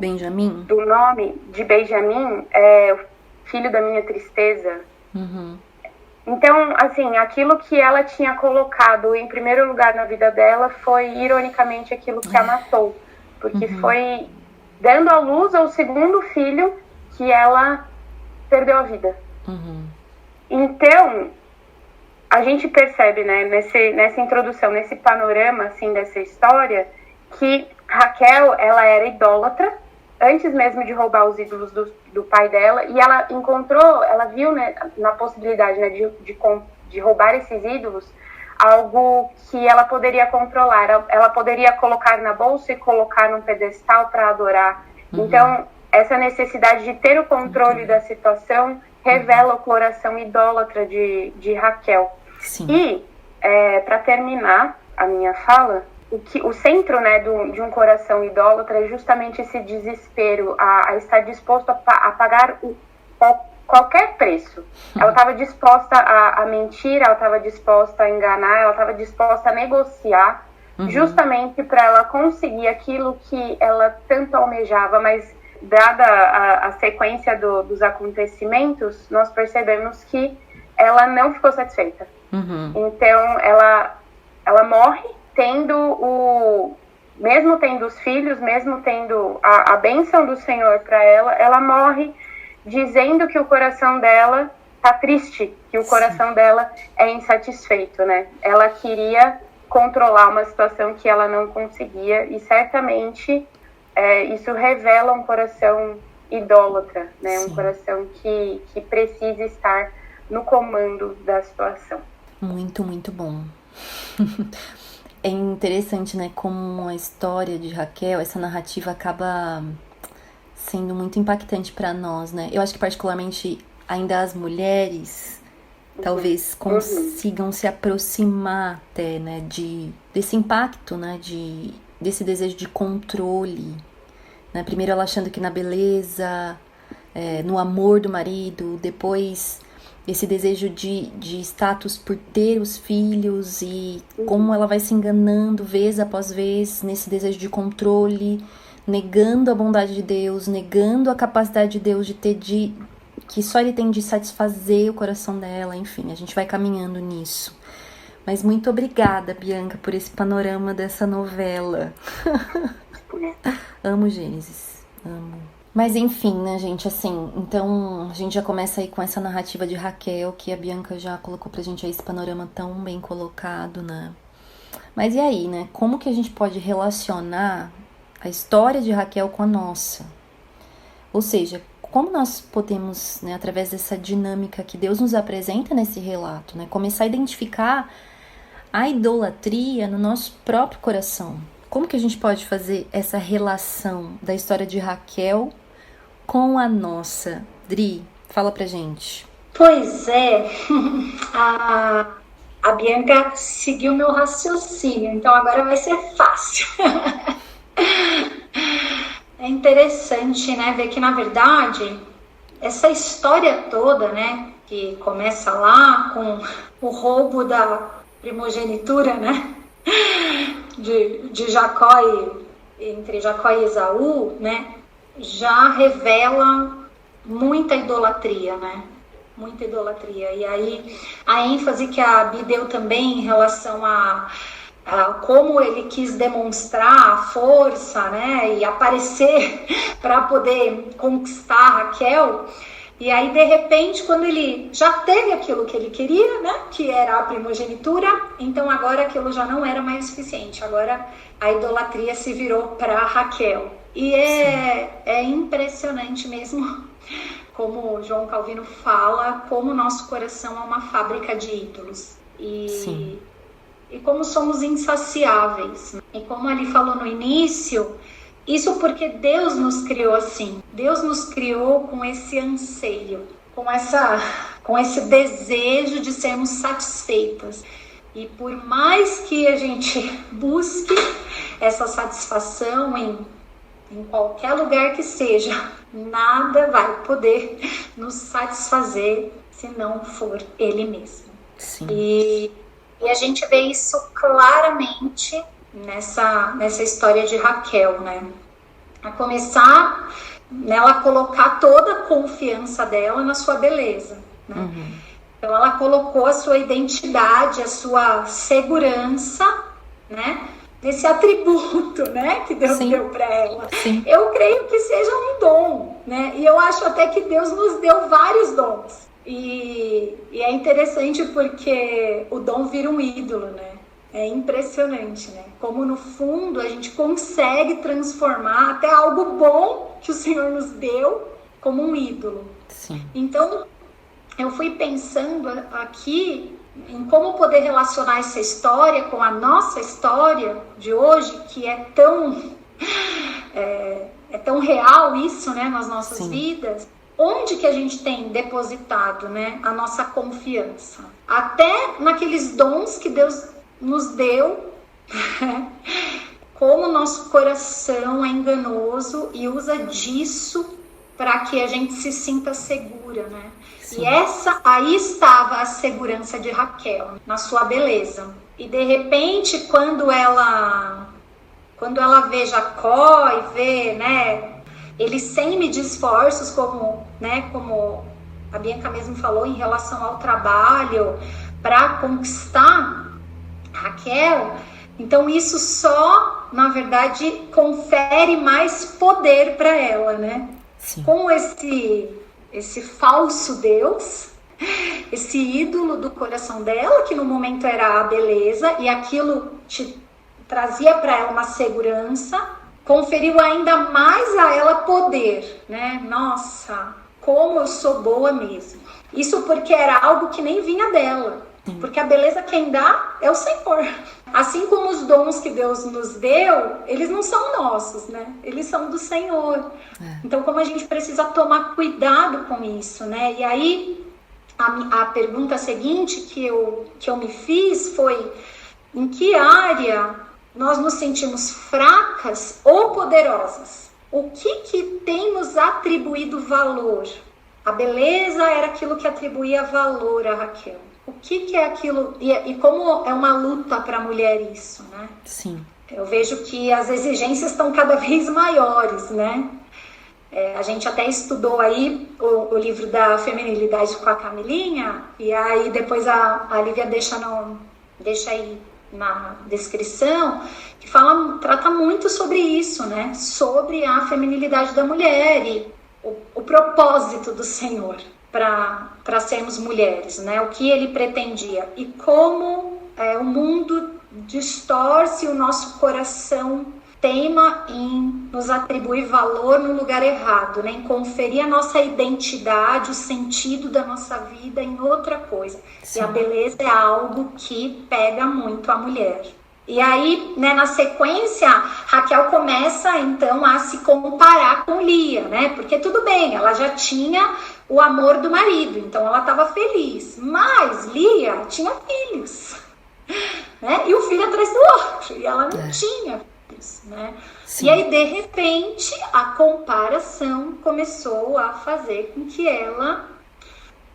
nome de Benjamim é filho da minha tristeza. Uhum. Então, assim, aquilo que ela tinha colocado em primeiro lugar na vida dela foi, ironicamente, aquilo que a matou. Porque foi dando à luz ao segundo filho que ela perdeu a vida. Uhum. Então, a gente percebe, né, nessa introdução, nesse panorama, assim, dessa história, que Raquel, ela era idólatra, antes mesmo de roubar os ídolos do pai dela, e ela viu, né, na possibilidade, né, de roubar esses ídolos, algo que ela poderia controlar, ela poderia colocar na bolsa e colocar num pedestal para adorar. Então, essa necessidade de ter o controle da situação revela o coração idólatra de Raquel. Sim. E, para terminar a minha fala, o centro, né, de um coração idólatra é justamente esse desespero, a estar disposto a pagar qualquer preço. Ela estava disposta a mentir, ela estava disposta a enganar, ela estava disposta a negociar, justamente para ela conseguir aquilo que ela tanto almejava, mas dada a sequência dos acontecimentos, nós percebemos que ela não ficou satisfeita. Então, ela morre mesmo tendo os filhos, mesmo tendo a bênção do Senhor para ela morre dizendo que o coração dela tá triste, que o coração dela é insatisfeito, né? Ela queria controlar uma situação que ela não conseguia e certamente isso revela um coração idólatra, né? Um coração que precisa estar no comando da situação. Muito, muito bom. É interessante, né, como a história de Raquel, essa narrativa acaba sendo muito impactante para nós, né? Eu acho que particularmente ainda as mulheres talvez consigam se aproximar até, né, desse impacto, né, desse desejo de controle, né? Primeiro ela achando que na beleza, no amor do marido, depois esse desejo de status por ter os filhos e como ela vai se enganando vez após vez nesse desejo de controle, negando a bondade de Deus, negando a capacidade de Deus que só ele tem de satisfazer o coração dela, enfim, a gente vai caminhando nisso. Mas muito obrigada, Bianca, por esse panorama dessa novela. Amo Gênesis, amo. Mas enfim, né, gente, assim, então a gente já começa aí com essa narrativa de Raquel, que a Bianca já colocou pra gente aí esse panorama tão bem colocado, né? Mas e aí, né, como que a gente pode relacionar a história de Raquel com a nossa? Ou seja, como nós podemos, né, através dessa dinâmica que Deus nos apresenta nesse relato, né, começar a identificar a idolatria no nosso próprio coração? Como que a gente pode fazer essa relação da história de Raquel com a nossa? Dri, fala pra gente. Pois é, a Bianca seguiu meu raciocínio, então agora vai ser fácil. É interessante, né, ver que na verdade essa história toda, né, que começa lá com o roubo da primogenitura, né, de Jacó entre Jacó e Esaú, né, já revela muita idolatria, né? Muita idolatria. E aí a ênfase que a Bi deu também em relação a como ele quis demonstrar a força, né? E aparecer para poder conquistar Raquel. E aí, de repente, quando ele já teve aquilo que ele queria, né? Que era a primogenitura, então agora aquilo já não era mais suficiente. Agora a idolatria se virou para Raquel. E é impressionante mesmo como João Calvino fala, como o nosso coração é uma fábrica de ídolos. E como somos insaciáveis. E como ele falou no início, isso porque Deus nos criou assim. Deus nos criou com esse anseio, com esse desejo de sermos satisfeitas. E por mais que a gente busque essa satisfação em em qualquer lugar que seja, nada vai poder nos satisfazer se não for Ele mesmo. Sim. E a gente vê isso claramente nessa história de Raquel, né? A começar nela colocar toda a confiança dela na sua beleza, né? Então ela colocou a sua identidade, a sua segurança, né, nesse atributo, né, que Deus deu para ela. Sim. Eu creio que seja um dom, né? E eu acho até que Deus nos deu vários dons. E é interessante porque o dom vira um ídolo, né? É impressionante, né? Como no fundo a gente consegue transformar até algo bom que o Senhor nos deu como um ídolo. Sim. Então, eu fui pensando aqui em como poder relacionar essa história com a nossa história de hoje, que é tão real isso, né, nas nossas vidas. Onde que a gente tem depositado, né, a nossa confiança? Até naqueles dons que Deus nos deu, como o nosso coração é enganoso e usa disso para que a gente se sinta segura, né? Sim. E aí estava a segurança de Raquel, na sua beleza. E de repente, quando ela vê Jacó e vê, né, ele sem medir esforços, como a Bianca mesmo falou, em relação ao trabalho, para conquistar Raquel, então isso só, na verdade, confere mais poder para ela, né? Sim. Com esse falso Deus, esse ídolo do coração dela, que no momento era a beleza, e aquilo trazia para ela uma segurança, conferiu ainda mais a ela poder, né? Nossa, como eu sou boa mesmo. Isso porque era algo que nem vinha dela. Porque a beleza quem dá é o Senhor. Assim como os dons que Deus nos deu, eles não são nossos, né? Eles são do Senhor. Então, como a gente precisa tomar cuidado com isso, né? E aí, a pergunta seguinte que eu me fiz foi: em que área nós nos sentimos fracas ou poderosas? O que tem nos atribuído valor? A beleza era aquilo que atribuía valor a Raquel. O que é aquilo? E como é uma luta para a mulher isso, né? Sim. Eu vejo que as exigências estão cada vez maiores, né? A gente até estudou aí o livro da Feminilidade com a Camilinha, e aí depois a Lívia deixa aí na descrição, que trata muito sobre isso, né? Sobre a feminilidade da mulher e o propósito do Senhor para sermos mulheres, né? O que ele pretendia e como o mundo distorce o nosso coração, teima em nos atribuir valor no lugar errado, né? Em conferir a nossa identidade, o sentido da nossa vida em outra coisa. Sim. E a beleza é algo que pega muito a mulher. E aí, né, na sequência, Raquel começa então a se comparar com Lia, né? Porque tudo bem, ela já tinha o amor do marido, então ela estava feliz. Mas Lia tinha filhos, né? E um filho atrás do outro, e ela não tinha filhos, né? Sim. E aí, de repente, a comparação começou a fazer com que ela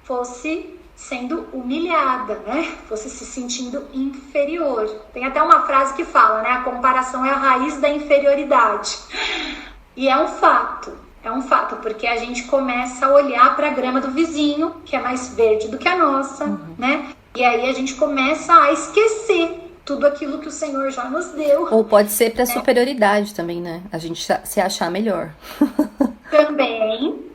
fosse sendo humilhada, né? Fosse se sentindo inferior. Tem até uma frase que fala, né? A comparação é a raiz da inferioridade. E é um fato, porque a gente começa a olhar para a grama do vizinho, que é mais verde do que a nossa, né? E aí a gente começa a esquecer tudo aquilo que o Senhor já nos deu. Ou pode ser para superioridade também, né? A gente se achar melhor. Também.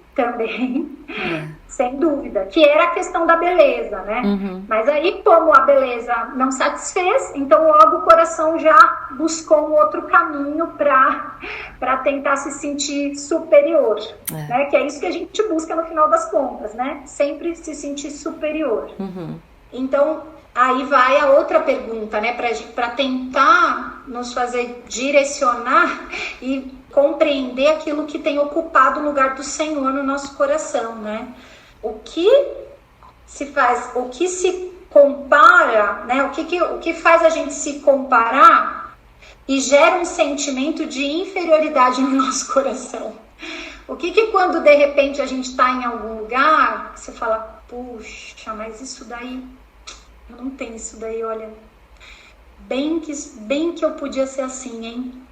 Sem dúvida, que era a questão da beleza, né? Mas aí, como a beleza não satisfez, então logo o coração já buscou um outro caminho para tentar se sentir superior, né? Que é isso que a gente busca no final das contas, né? Sempre se sentir superior. Então, aí vai a outra pergunta, né? Para tentar nos fazer direcionar e compreender aquilo que tem ocupado o lugar do Senhor no nosso coração, né? O que se faz, o que se compara, né? O que faz a gente se comparar e gera um sentimento de inferioridade no nosso coração. O que quando de repente a gente está em algum lugar, você fala, puxa, mas isso daí, eu não tenho isso daí, olha, bem que eu podia ser assim, hein?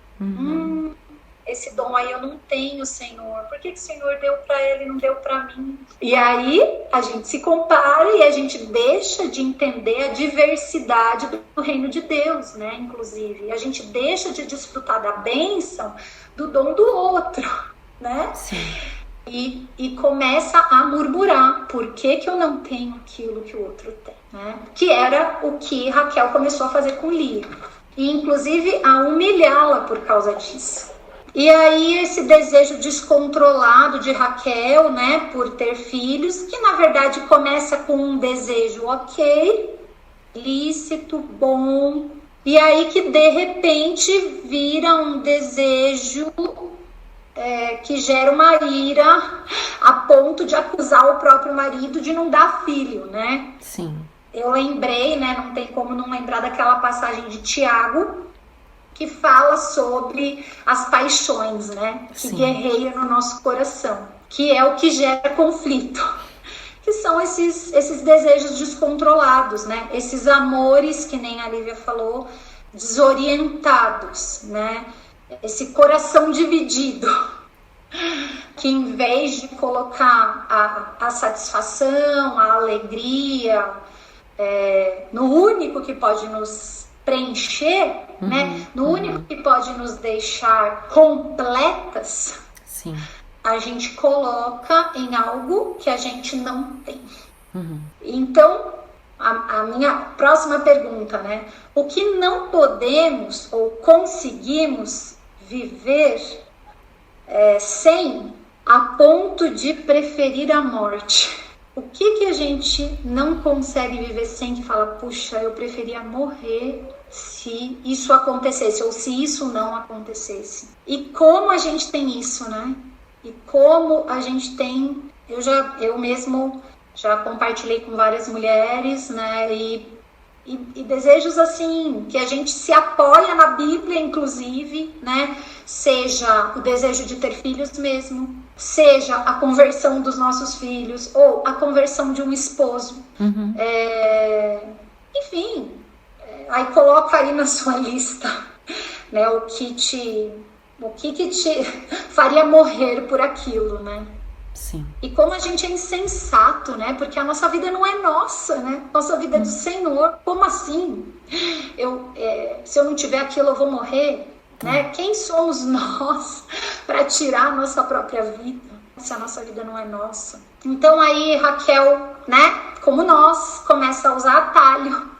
Esse dom aí eu não tenho, Senhor. Por que o Senhor deu para ele e não deu para mim? E aí a gente se compara e a gente deixa de entender a diversidade do reino de Deus, né? Inclusive, a gente deixa de desfrutar da bênção do dom do outro, né? Sim. E começa a murmurar, por que eu não tenho aquilo que o outro tem, né? Que era o que Raquel começou a fazer com Lia. E inclusive a humilhá-la por causa disso. E aí esse desejo descontrolado de Raquel, né, por ter filhos, que na verdade começa com um desejo ok, lícito, bom, e aí que de repente vira um desejo que gera uma ira a ponto de acusar o próprio marido de não dar filho, né? Sim. Eu lembrei, né, não tem como não lembrar daquela passagem de Tiago, que fala sobre as paixões, né? Que Sim. guerreiam no nosso coração, que é o que gera conflito, que são esses desejos descontrolados, né? Esses amores, que nem a Lívia falou, desorientados, né? Esse coração dividido, que em vez de colocar a satisfação, a alegria, no único que pode nos preencher, né? No único que pode nos deixar completas, sim, a gente coloca em algo que a gente não tem. Então, a minha próxima pergunta, né? O que não podemos ou conseguimos viver sem, a ponto de preferir a morte? O que a gente não consegue viver sem, que fala, puxa, eu preferia morrer se isso acontecesse, ou se isso não acontecesse? E como a gente tem isso, né? E como a gente tem... Eu mesmo já compartilhei com várias mulheres, né? E desejos assim, que a gente se apoia na Bíblia, inclusive, né? Seja o desejo de ter filhos mesmo, seja a conversão dos nossos filhos, ou a conversão de um esposo. Enfim, aí coloca aí na sua lista, né, o que te faria morrer por aquilo, né? sim. E como a gente é insensato, né? Porque a nossa vida não é nossa, né? Nossa vida é do Senhor. Como assim? Se eu não tiver aquilo, eu vou morrer? Né? Quem somos nós para tirar a nossa própria vida, se a nossa vida não é nossa? Então aí Raquel, né, como nós, começa a usar atalho,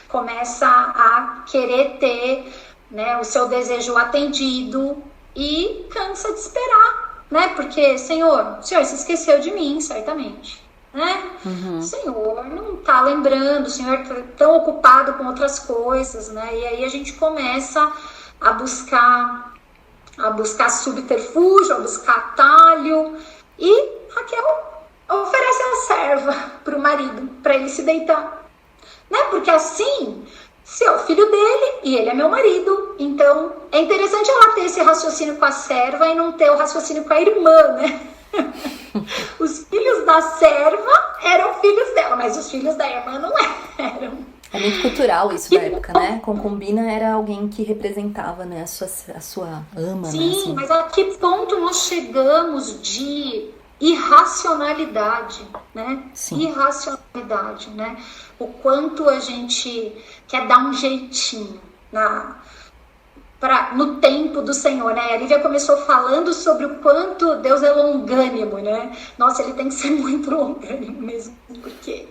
começa a querer ter, né, o seu desejo atendido e cansa de esperar, né? Porque, Senhor, o Senhor se esqueceu de mim, certamente, né? O Senhor não está lembrando, o Senhor está tão ocupado com outras coisas, né? E aí a gente começa a buscar subterfúgio, a buscar atalho, e Raquel oferece a serva para o marido, para ele se deitar, né? Porque assim, se é o filho dele e ele é meu marido, então é interessante ela ter esse raciocínio com a serva e não ter o raciocínio com a irmã, né? Os filhos da serva eram filhos dela, mas os filhos da irmã não eram. É muito cultural isso da época, né? Concubina era alguém que representava, né, a sua ama, sim, né? Assim. Mas a que ponto nós chegamos de irracionalidade, né? Sim. Irracionalidade, né? O quanto a gente quer dar um jeitinho no tempo do Senhor, né? A Lívia começou falando sobre o quanto Deus é longânimo, né? Nossa, ele tem que ser muito longânimo mesmo, porque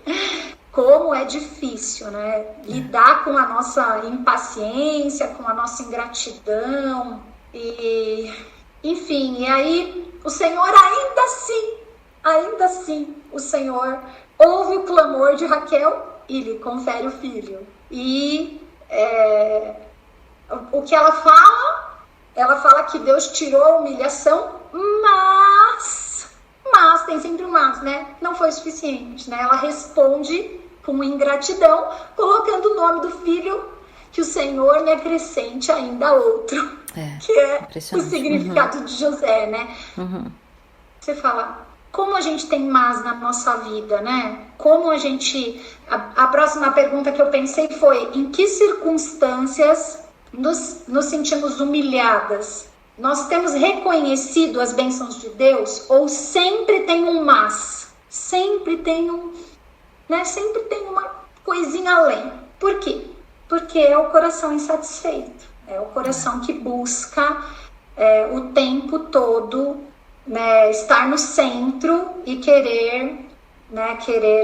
como é difícil, né? Lidar com a nossa impaciência, com a nossa ingratidão, e enfim, e aí o Senhor ainda assim, o Senhor ouve o clamor de Raquel e lhe confere o filho. E o que ela fala que Deus tirou a humilhação, mas tem sempre um mas, né? Não foi suficiente, né? Ela responde com ingratidão, colocando o nome do filho que o Senhor me acrescente ainda outro, que é o significado de José, né? Você fala, como a gente tem mas na nossa vida, né? Como a gente... A próxima pergunta que eu pensei foi, em que circunstâncias nos sentimos humilhadas? Nós temos reconhecido as bênçãos de Deus ou sempre tem um mas? Sempre tem sempre tem uma coisinha além. Por quê? Porque é o coração insatisfeito. É o coração que busca o tempo todo, né, estar no centro e querer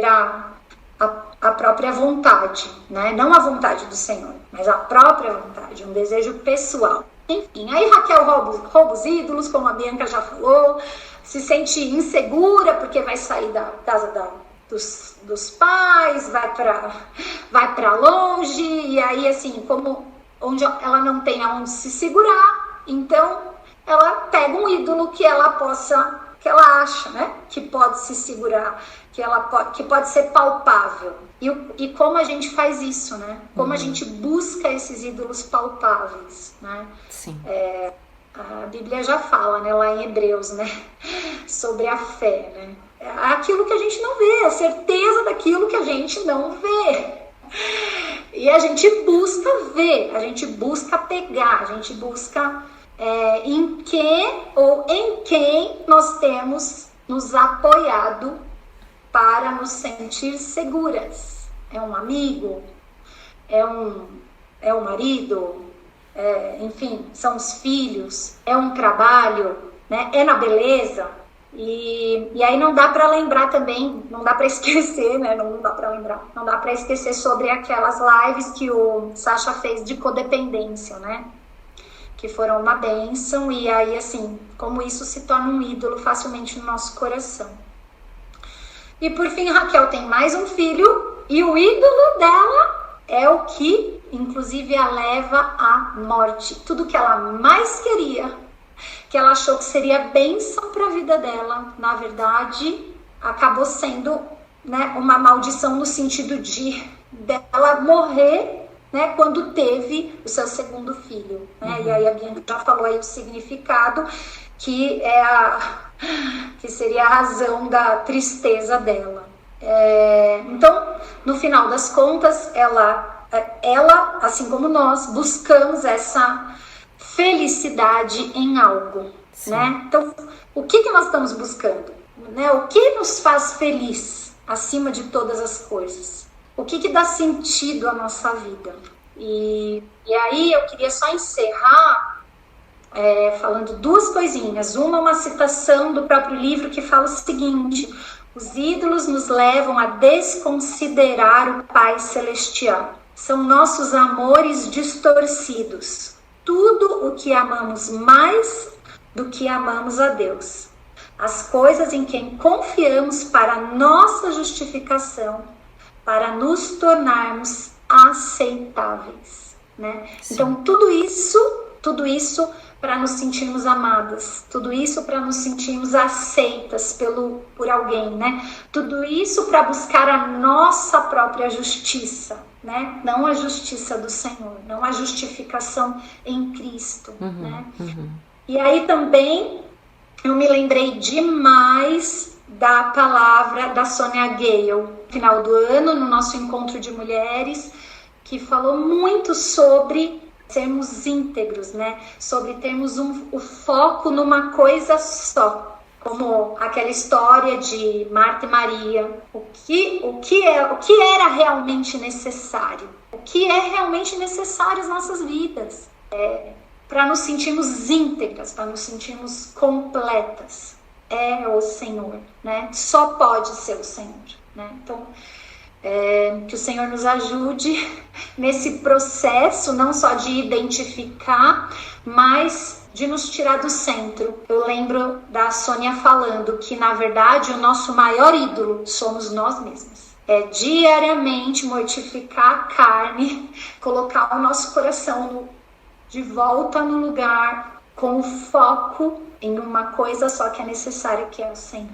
a própria vontade, né? Não a vontade do Senhor, mas a própria vontade, um desejo pessoal. Enfim, aí Raquel rouba os ídolos, como a Bianca já falou, se sente insegura porque vai sair da casa dos pais, vai para longe, e aí assim, onde ela não tem aonde se segurar, então ela pega um ídolo que ela acha, né, que pode se segurar, que pode ser palpável. E como a gente faz isso, né? Como a gente busca esses ídolos palpáveis, né? Sim. A Bíblia já fala, né, lá em Hebreus, né, sobre a fé, né? Aquilo que a gente não vê, a certeza daquilo que a gente não vê. E a gente busca ver, a gente busca pegar, a gente busca em quem nós temos nos apoiado para nos sentir seguras. É um amigo, é um marido, enfim, são os filhos, é um trabalho, né? É na beleza. E aí não dá para lembrar também, não dá para esquecer, né? Não dá para esquecer sobre aquelas lives que o Sacha fez de codependência, né? Que foram uma bênção, e aí assim, como isso se torna um ídolo facilmente no nosso coração. E por fim, Raquel tem mais um filho, e o ídolo dela é o que, inclusive, a leva à morte. Tudo que ela mais queria, que ela achou que seria bênção para a vida dela, na verdade, acabou sendo, né, uma maldição no sentido de dela morrer, né, quando teve o seu segundo filho, né? E aí a Bianca já falou aí o significado, que seria a razão da tristeza dela. Então, no final das contas, ela, assim como nós, buscamos essa felicidade em algo, né? Então, o que nós estamos buscando? Né? O que nos faz feliz acima de todas as coisas? O que dá sentido à nossa vida? E aí eu queria só encerrar falando duas coisinhas. Uma citação do próprio livro que fala o seguinte: os ídolos nos levam a desconsiderar o Pai Celestial. São nossos amores distorcidos. Tudo o que amamos mais do que amamos a Deus. As coisas em quem confiamos para nossa justificação, para nos tornarmos aceitáveis, né? Então tudo isso para nos sentirmos amadas, tudo isso para nos sentirmos aceitas por alguém, né? Tudo isso para buscar a nossa própria justiça, né? Não a justiça do Senhor, não a justificação em Cristo, né? E aí também eu me lembrei demais da palavra da Sonia Gale, no final do ano, no nosso encontro de mulheres, que falou muito sobre sermos íntegros, né? Sobre termos o foco numa coisa só, como aquela história de Marta e Maria. O que era realmente necessário? O que é realmente necessário às nossas vidas? Para nos sentirmos íntegras, para nos sentirmos completas. É o Senhor, né? Só pode ser o Senhor, né? Então, que o Senhor nos ajude nesse processo, não só de identificar, mas de nos tirar do centro. Eu lembro da Sônia falando que, na verdade, o nosso maior ídolo somos nós mesmos. É diariamente mortificar a carne, colocar o nosso coração de volta no lugar, com o foco em uma coisa só que é necessária, que é o Senhor.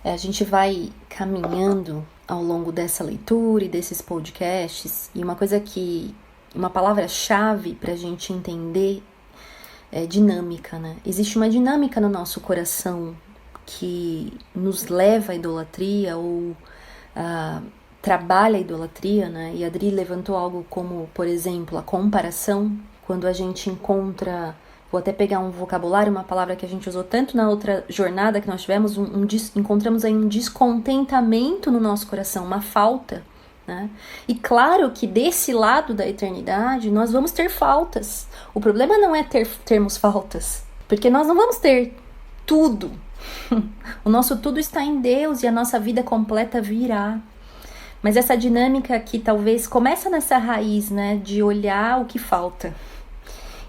A gente vai caminhando ao longo dessa leitura e desses podcasts, e uma coisa que uma palavra-chave para a gente entender é dinâmica, né? Existe uma dinâmica no nosso coração que nos leva à idolatria ou trabalha a idolatria, né? E a Adri levantou algo como, por exemplo, a comparação. Quando a gente encontra, vou até pegar um vocabulário, uma palavra que a gente usou tanto na outra jornada que nós tivemos, encontramos aí um descontentamento no nosso coração, uma falta, né? E claro que desse lado da eternidade nós vamos ter faltas. O problema não é termos faltas, porque nós não vamos ter tudo. O nosso tudo está em Deus e a nossa vida completa virá. Mas essa dinâmica aqui talvez começa nessa raiz, né, de olhar o que falta.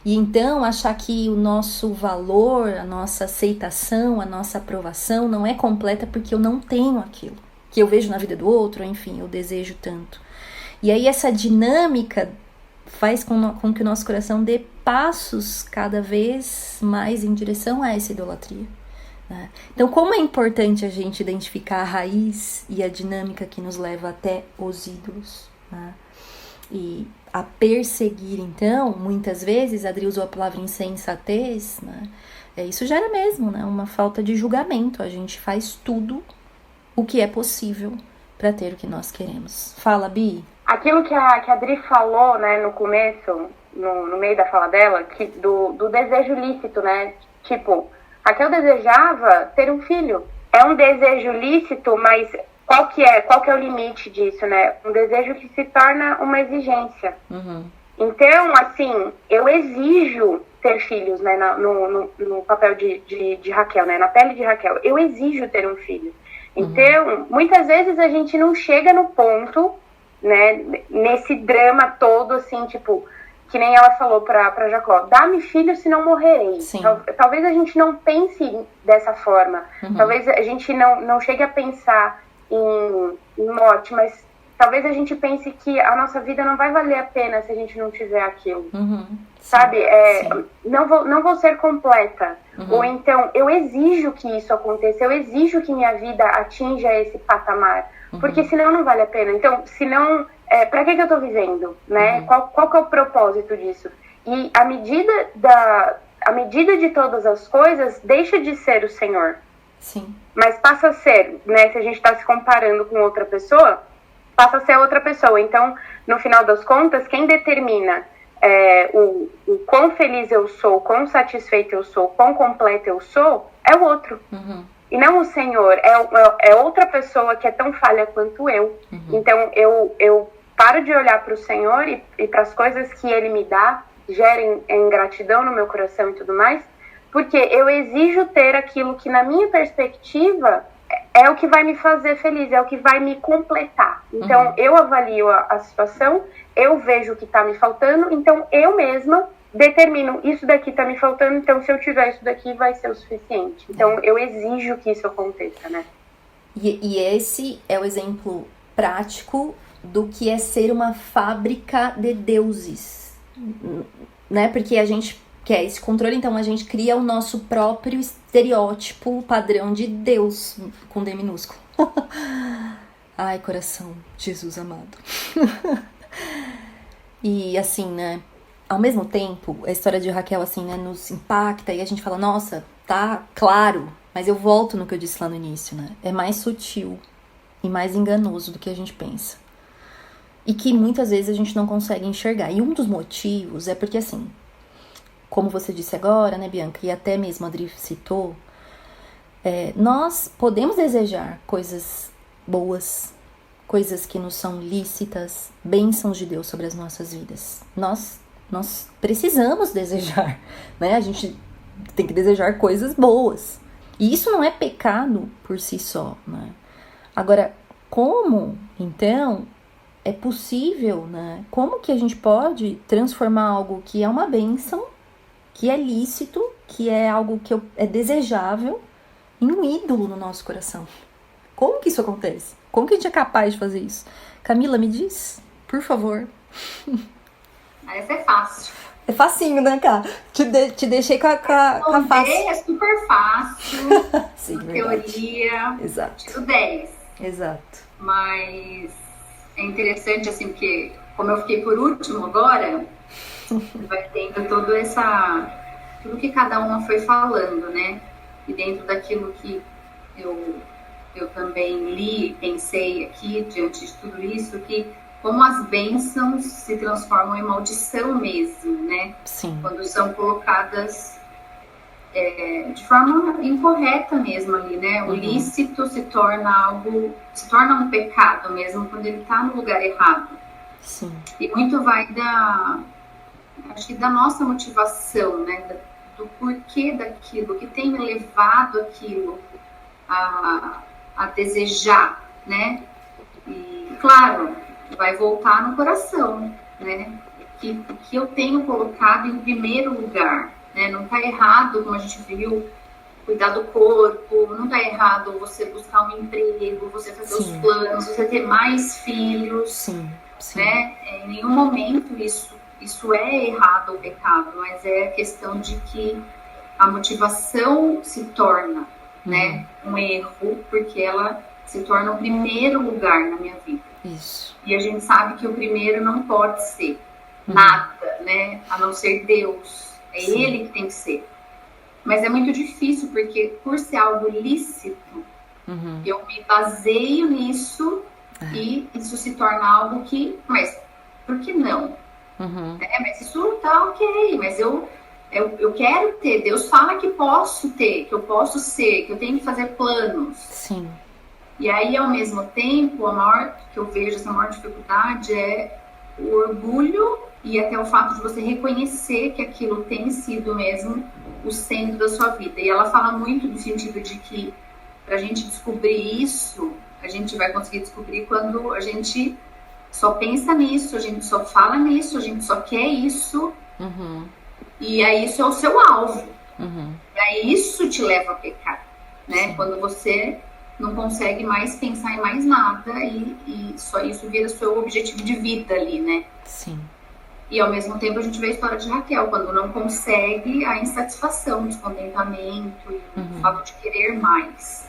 E então achar que o nosso valor, a nossa aceitação, a nossa aprovação não é completa porque eu não tenho aquilo que eu vejo na vida do outro, enfim, eu desejo tanto. E aí essa dinâmica faz com que o nosso coração dê passos cada vez mais em direção a essa idolatria, né? Então, como é importante a gente identificar a raiz e a dinâmica que nos leva até os ídolos, né? E a perseguir, então, muitas vezes, a Adri usou a palavra insensatez, né? Isso gera mesmo, né? Uma falta de julgamento. A gente faz tudo o que é possível para ter o que nós queremos. Fala, Bi. Aquilo que a Adri falou, né, no começo, no meio da fala dela, do desejo lícito, né? Tipo, Raquel desejava ter um filho. É um desejo lícito, mas qual que é o limite disso, né? Um desejo que se torna uma exigência. Uhum. Então, assim, eu exijo ter filhos, né, no papel de Raquel, né, na pele de Raquel. Eu exijo ter um filho. Então, muitas vezes a gente não chega no ponto, né, nesse drama todo, assim, tipo, que nem ela falou pra Jacó, dá-me filho, senão morrerei. Talvez a gente não pense dessa forma. Talvez a gente não chegue a pensar em morte, mas talvez a gente pense que a nossa vida não vai valer a pena se a gente não tiver aquilo. Sabe? Não vou ser completa. Ou então, eu exijo que isso aconteça, eu exijo que minha vida atinja esse patamar. Porque senão não vale a pena. Então, senão, pra que eu tô vivendo? Né? Qual que é o propósito disso? E a medida de todas as coisas deixa de ser o Senhor. Sim. Mas passa a ser, né? Se a gente tá se comparando com outra pessoa, passa a ser outra pessoa. Então, no final das contas, quem determina o quão feliz eu sou, quão satisfeito eu sou, quão completo eu sou, é o outro. E não o Senhor, é outra pessoa que é tão falha quanto eu. Então, eu paro de olhar para o Senhor e para as coisas que Ele me dá, gerem ingratidão no meu coração e tudo mais, porque eu exijo ter aquilo que, na minha perspectiva, é o que vai me fazer feliz, é o que vai me completar. Então, eu avalio a situação, eu vejo o que está me faltando, então eu mesma determino, isso daqui está me faltando, então se eu tiver isso daqui vai ser o suficiente. Então, eu exijo que isso aconteça, né? E esse é o exemplo prático do que é ser uma fábrica de deuses, né? Porque a gente quer esse controle, então a gente cria o nosso próprio estereótipo padrão de Deus, com D minúsculo. Ai, coração, Jesus amado. E assim, né, ao mesmo tempo, a história de Raquel, assim, né, nos impacta e a gente fala, nossa, tá claro, mas eu volto no que eu disse lá no início, né, é mais sutil e mais enganoso do que a gente pensa. E que muitas vezes a gente não consegue enxergar. E um dos motivos é porque, assim, como você disse agora, né, Bianca, e até mesmo a Adri citou, nós podemos desejar coisas boas, coisas que nos são lícitas, bênçãos de Deus sobre as nossas vidas. Nós precisamos desejar, né? A gente tem que desejar coisas boas. E isso não é pecado por si só, né? Agora, como, então, é possível, né? Como que a gente pode transformar algo que é uma bênção, que é lícito, que é algo que é desejável, em um ídolo no nosso coração? Como que isso acontece? Como que a gente é capaz de fazer isso? Camila, me diz, por favor. Essa é fácil. É facinho, né, Cá? Te deixei com a fácil. É super fácil. Sim, teoria. Exato. Tiro 10. Exato. Mas é interessante, assim, porque como eu fiquei por último agora, vai tendo tudo que cada uma foi falando, né? E dentro daquilo que eu também li e pensei aqui, diante de tudo isso, que como as bênçãos se transformam em maldição mesmo, né? Sim. Quando são colocadas de forma incorreta mesmo ali, né? O lícito se torna um pecado mesmo quando ele está no lugar errado. Sim. E muito vai acho que da nossa motivação, né? Do porquê daquilo, que tem me levado aquilo a desejar, né? E, claro, vai voltar no coração, né? Que eu tenho colocado em primeiro lugar, né? Não está errado, como a gente viu, cuidar do corpo, não está errado você buscar um emprego, você fazer os planos, você ter mais filhos, Sim. né? Em nenhum momento isso é errado ou pecado, mas é a questão de que a motivação se torna, né, um erro, porque ela se torna o primeiro lugar na minha vida. Isso. E a gente sabe que o primeiro não pode ser nada, né, a não ser Deus. É Ele que tem que ser. Mas é muito difícil, porque por ser algo lícito, eu me baseio nisso e isso se torna algo que... Mas por que não? Mas isso tá ok, mas eu quero ter. Deus fala que posso ter, que eu posso ser, que eu tenho que fazer planos. Sim. E aí, ao mesmo tempo, a maior que eu vejo, essa maior dificuldade é o orgulho e até o fato de você reconhecer que aquilo tem sido mesmo o centro da sua vida. E ela fala muito no sentido de que pra gente descobrir isso, a gente vai conseguir descobrir quando a gente só pensa nisso, a gente só fala nisso, a gente só quer isso. E aí isso é o seu alvo. E aí isso te leva a pecar, né? Quando você não consegue mais pensar em mais nada e só isso vira seu objetivo de vida ali, né? Sim. E ao mesmo tempo a gente vê a história de Raquel, quando não consegue, a insatisfação, o descontentamento e o fato de querer mais.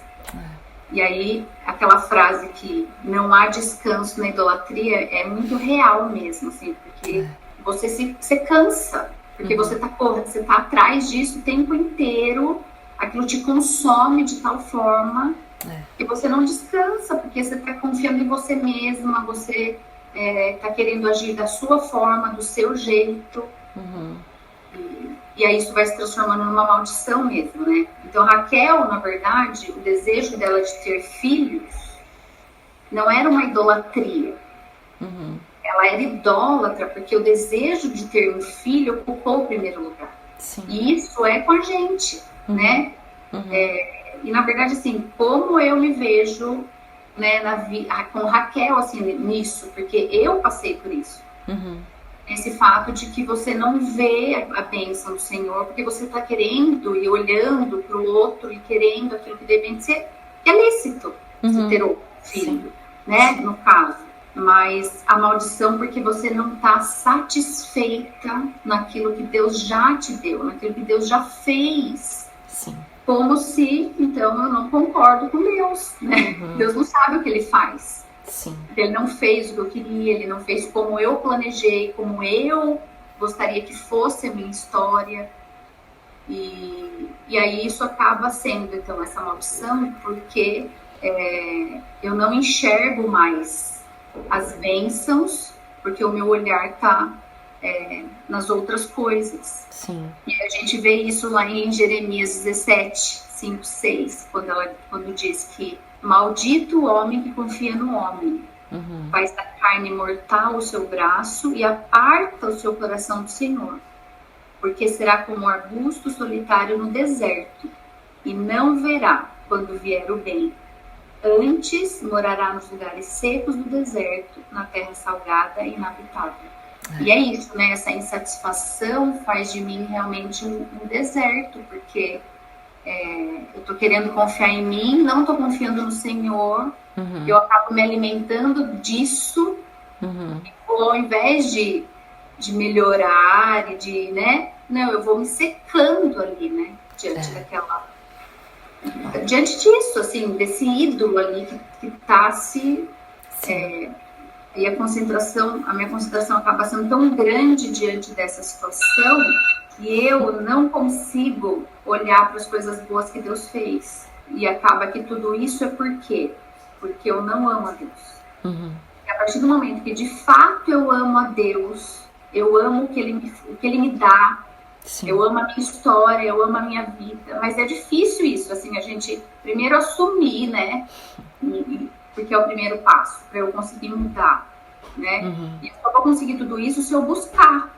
E aí, aquela frase que não há descanso na idolatria é muito real mesmo, assim, porque você cansa, porque você tá atrás disso o tempo inteiro, aquilo te consome de tal forma que você não descansa, porque você tá confiando em você mesma, você tá querendo agir da sua forma, do seu jeito. E aí isso vai se transformando numa maldição mesmo, né? Então Raquel, na verdade, o desejo dela de ter filhos não era uma idolatria. Ela era idólatra porque o desejo de ter um filho ocupou o primeiro lugar. Sim. E isso é com a gente, né? E na verdade, assim, como eu me vejo, né, com Raquel, assim, nisso, porque eu passei por isso. Esse fato de que você não vê a bênção do Senhor, porque você está querendo e olhando para o outro e querendo aquilo que de repente ser é lícito de ter outro filho, né? No caso. Mas a maldição porque você não está satisfeita naquilo que Deus já te deu, naquilo que Deus já fez. Sim. Como se, então, eu não concordo com Deus, né? Deus não sabe o que Ele faz. Sim. Ele não fez o que eu queria, ele não fez como eu planejei, como eu gostaria que fosse a minha história. E aí isso acaba sendo, então, essa maldição, porque eu não enxergo mais as bênçãos, porque o meu olhar está nas outras coisas. Sim. E a gente vê isso lá em Jeremias 17, 5, 6, quando diz que maldito o homem que confia no homem, faz da carne mortal o seu braço e aparta o seu coração do Senhor, porque será como um arbusto solitário no deserto, e não verá quando vier o bem. Antes morará nos lugares secos do deserto, na terra salgada e inabitável. E é isso, né? Essa insatisfação faz de mim realmente um deserto, porque eu tô querendo confiar em mim, não tô confiando no Senhor, eu acabo me alimentando disso, e ao invés de melhorar e de, né? Não, eu vou me secando ali, né? Diante disso, assim, desse ídolo ali que tá se E a minha concentração acaba sendo tão grande diante dessa situação que eu não consigo olhar para as coisas boas que Deus fez. E acaba que tudo isso é por quê? Porque eu não amo a Deus. E a partir do momento que de fato eu amo a Deus, eu amo o que Ele me dá, sim, eu amo a minha história, eu amo a minha vida, mas é difícil isso, assim, a gente primeiro assumir, né, porque é o primeiro passo para eu conseguir mudar, né, e eu só vou conseguir tudo isso se eu buscar,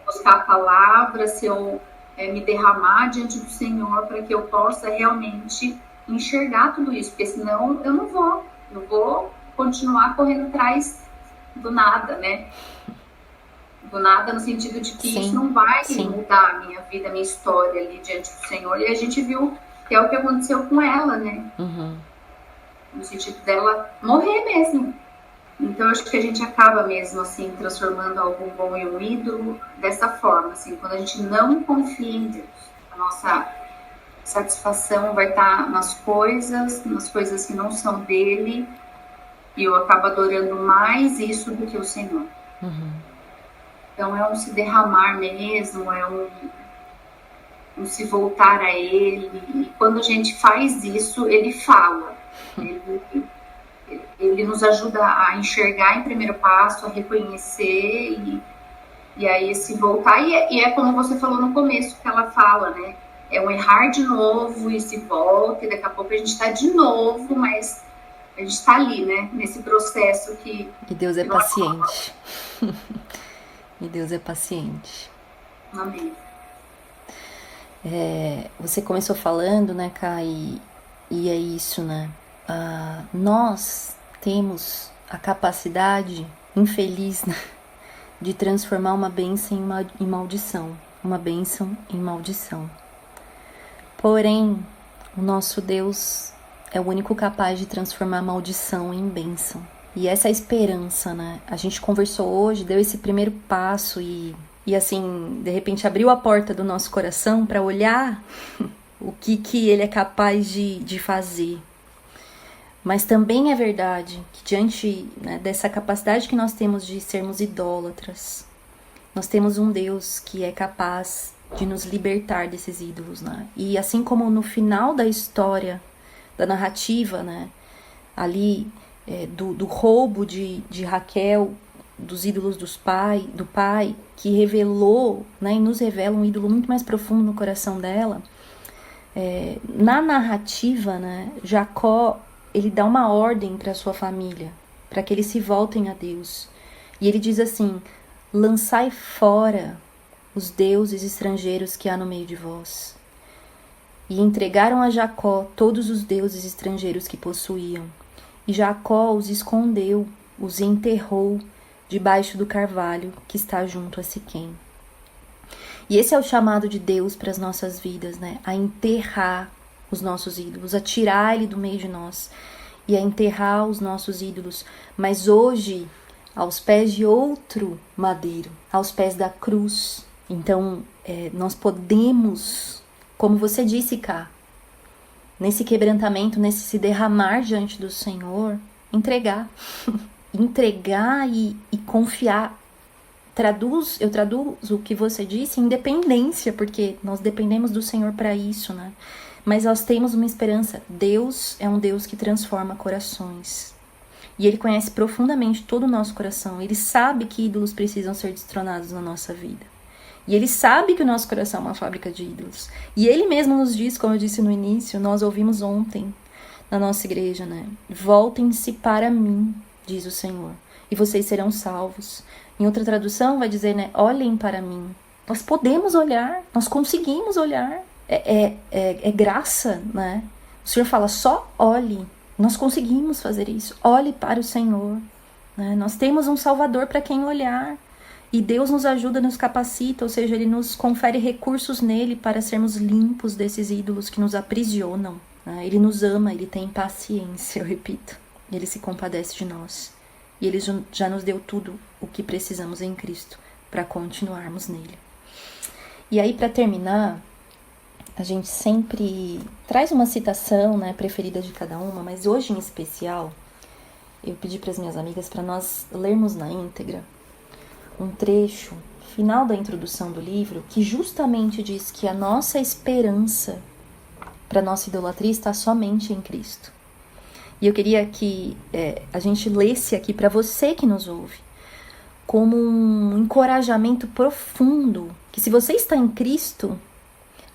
buscar a palavra, se eu me derramar diante do Senhor para que eu possa realmente enxergar tudo isso, porque senão eu vou continuar correndo atrás do nada, né? Do nada no sentido de que isso não vai mudar a minha vida, a minha história ali diante do Senhor. E a gente viu que é o que aconteceu com ela, né? No sentido dela morrer mesmo. Então eu acho que a gente acaba mesmo, assim, transformando algo bom em um ídolo dessa forma, assim, quando a gente não confia em Deus. A nossa satisfação vai estar nas coisas que não são dele, e eu acabo adorando mais isso do que o Senhor. Então é um se derramar mesmo, é um se voltar a Ele. E quando a gente faz isso, Ele fala. Ele nos ajuda a enxergar em primeiro passo, a reconhecer e aí se voltar. E é como você falou no começo, que ela fala, né? É um errar de novo e se volta, e daqui a pouco a gente está de novo, mas a gente está ali, né? Nesse processo que... E Deus é paciente. E Deus é paciente. Amém. Você começou falando, né, Kai? E é isso, né? Nós temos a capacidade infeliz, né, de transformar uma bênção em maldição. Uma bênção em maldição. Porém, o nosso Deus é o único capaz de transformar maldição em bênção. E essa é a esperança, né? A gente conversou hoje, deu esse primeiro passo e assim, de repente abriu a porta do nosso coração para olhar o que ele é capaz de fazer. Mas também é verdade que diante, né, dessa capacidade que nós temos de sermos idólatras, nós temos um Deus que é capaz de nos libertar desses ídolos, né? E assim como no final da história, da narrativa, né, ali do roubo de Raquel, dos ídolos do pai, que revelou, né, e nos revela um ídolo muito mais profundo no coração dela, na narrativa, né, Jacó, ele dá uma ordem para sua família, para que eles se voltem a Deus. E ele diz assim: lançai fora os deuses estrangeiros que há no meio de vós. E entregaram a Jacó todos os deuses estrangeiros que possuíam. E Jacó os escondeu, os enterrou debaixo do carvalho que está junto a Siquém. E esse é o chamado de Deus para as nossas vidas, né? A enterrar os nossos ídolos, a tirar ele do meio de nós e a enterrar os nossos ídolos. Mas hoje, aos pés de outro madeiro, aos pés da cruz. Então, nós podemos, como você disse, Ká, nesse quebrantamento, nesse se derramar diante do Senhor, entregar. Entregar e confiar. Eu traduzo o que você disse em dependência, porque nós dependemos do Senhor para isso, né? Mas nós temos uma esperança. Deus é um Deus que transforma corações. E Ele conhece profundamente todo o nosso coração. Ele sabe que ídolos precisam ser destronados na nossa vida. E Ele sabe que o nosso coração é uma fábrica de ídolos. E Ele mesmo nos diz, como eu disse no início, nós ouvimos ontem na nossa igreja, né? Voltem-se para mim, diz o Senhor, e vocês serão salvos. Em outra tradução vai dizer, né? Olhem para mim. Nós podemos olhar, nós conseguimos olhar. É graça, né? O Senhor fala, só olhe. Nós conseguimos fazer isso. Olhe para o Senhor, né? Nós temos um Salvador para quem olhar. E Deus nos ajuda, nos capacita, ou seja, Ele nos confere recursos nele para sermos limpos desses ídolos que nos aprisionam, né? Ele nos ama, Ele tem paciência, eu repito. Ele se compadece de nós. E Ele já nos deu tudo o que precisamos em Cristo para continuarmos nele. E aí, para terminar, a gente sempre traz uma citação, né, preferida de cada uma, mas hoje em especial, eu pedi para as minhas amigas para nós lermos na íntegra um trecho final da introdução do livro que justamente diz que a nossa esperança para nossa idolatria está somente em Cristo. E eu queria que a gente lesse aqui para você que nos ouve, como um encorajamento profundo, que se você está em Cristo,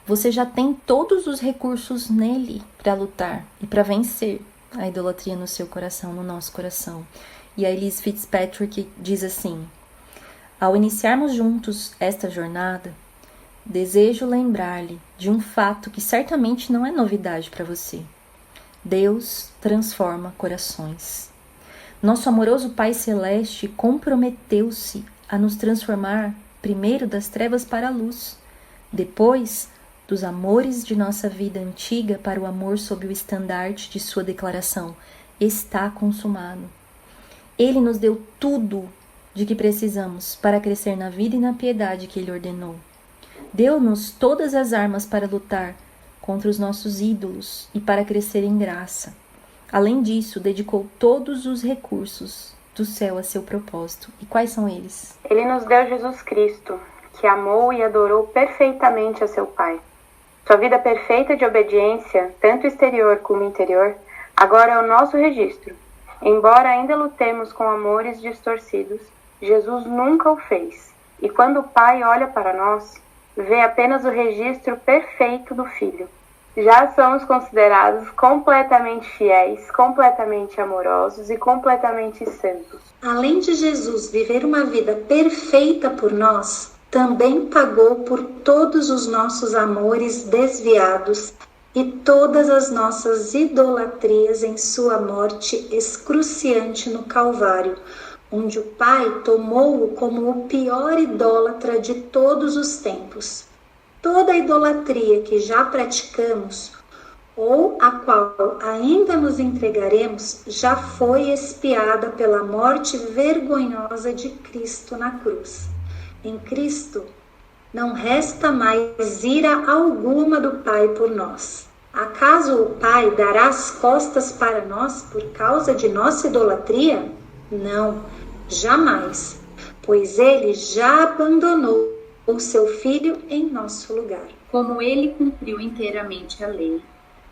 você já tem todos os recursos nele para lutar e para vencer a idolatria no seu coração, no nosso coração. E a Elise Fitzpatrick diz assim: ao iniciarmos juntos esta jornada, desejo lembrar-lhe de um fato que certamente não é novidade para você. Deus transforma corações. Nosso amoroso Pai Celeste comprometeu-se a nos transformar primeiro das trevas para a luz, depois dos amores de nossa vida antiga para o amor sob o estandarte de sua declaração: está consumado. Ele nos deu tudo de que precisamos para crescer na vida e na piedade que Ele ordenou. Deu-nos todas as armas para lutar contra os nossos ídolos e para crescer em graça. Além disso, dedicou todos os recursos do céu a seu propósito. E quais são eles? Ele nos deu Jesus Cristo, que amou e adorou perfeitamente a seu Pai. Sua vida perfeita de obediência, tanto exterior como interior, agora é o nosso registro. Embora ainda lutemos com amores distorcidos, Jesus nunca o fez. E quando o Pai olha para nós, vê apenas o registro perfeito do Filho. Já somos considerados completamente fiéis, completamente amorosos e completamente santos. Além de Jesus viver uma vida perfeita por nós, também pagou por todos os nossos amores desviados e todas as nossas idolatrias em sua morte excruciante no Calvário, onde o Pai tomou-o como o pior idólatra de todos os tempos. Toda a idolatria que já praticamos, ou a qual ainda nos entregaremos, já foi expiada pela morte vergonhosa de Cristo na cruz. Em Cristo, não resta mais ira alguma do Pai por nós. Acaso o Pai dará as costas para nós por causa de nossa idolatria? Não, jamais, pois Ele já abandonou o seu Filho em nosso lugar. Como Ele cumpriu inteiramente a lei,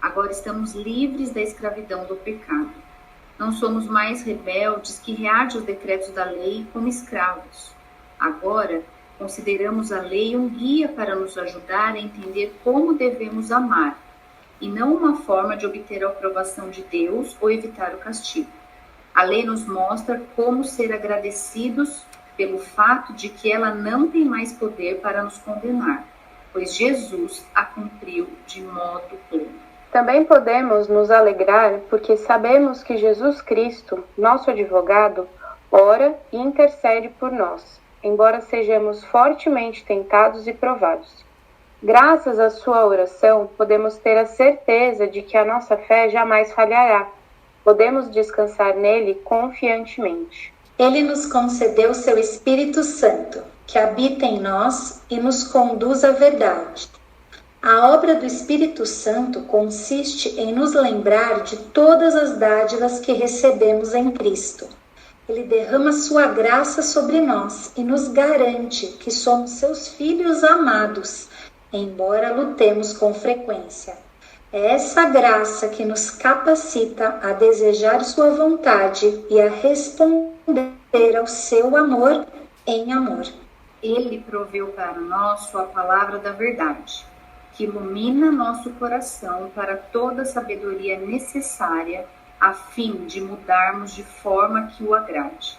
agora estamos livres da escravidão do pecado. Não somos mais rebeldes que reagem aos decretos da lei como escravos. Agora, consideramos a lei um guia para nos ajudar a entender como devemos amar, e não uma forma de obter a aprovação de Deus ou evitar o castigo. A lei nos mostra como ser agradecidos pelo fato de que ela não tem mais poder para nos condenar, pois Jesus a cumpriu de modo pleno. Também podemos nos alegrar porque sabemos que Jesus Cristo, nosso advogado, ora e intercede por nós, embora sejamos fortemente tentados e provados. Graças à sua oração, podemos ter a certeza de que a nossa fé jamais falhará. Podemos descansar nele confiantemente. Ele nos concedeu seu Espírito Santo, que habita em nós e nos conduz à verdade. A obra do Espírito Santo consiste em nos lembrar de todas as dádivas que recebemos em Cristo. Ele derrama sua graça sobre nós e nos garante que somos seus filhos amados, embora lutemos com frequência. É essa graça que nos capacita a desejar sua vontade e a responder ao seu amor em amor. Ele proveu para nós sua palavra da verdade, que ilumina nosso coração para toda a sabedoria necessária a fim de mudarmos de forma que o agrade.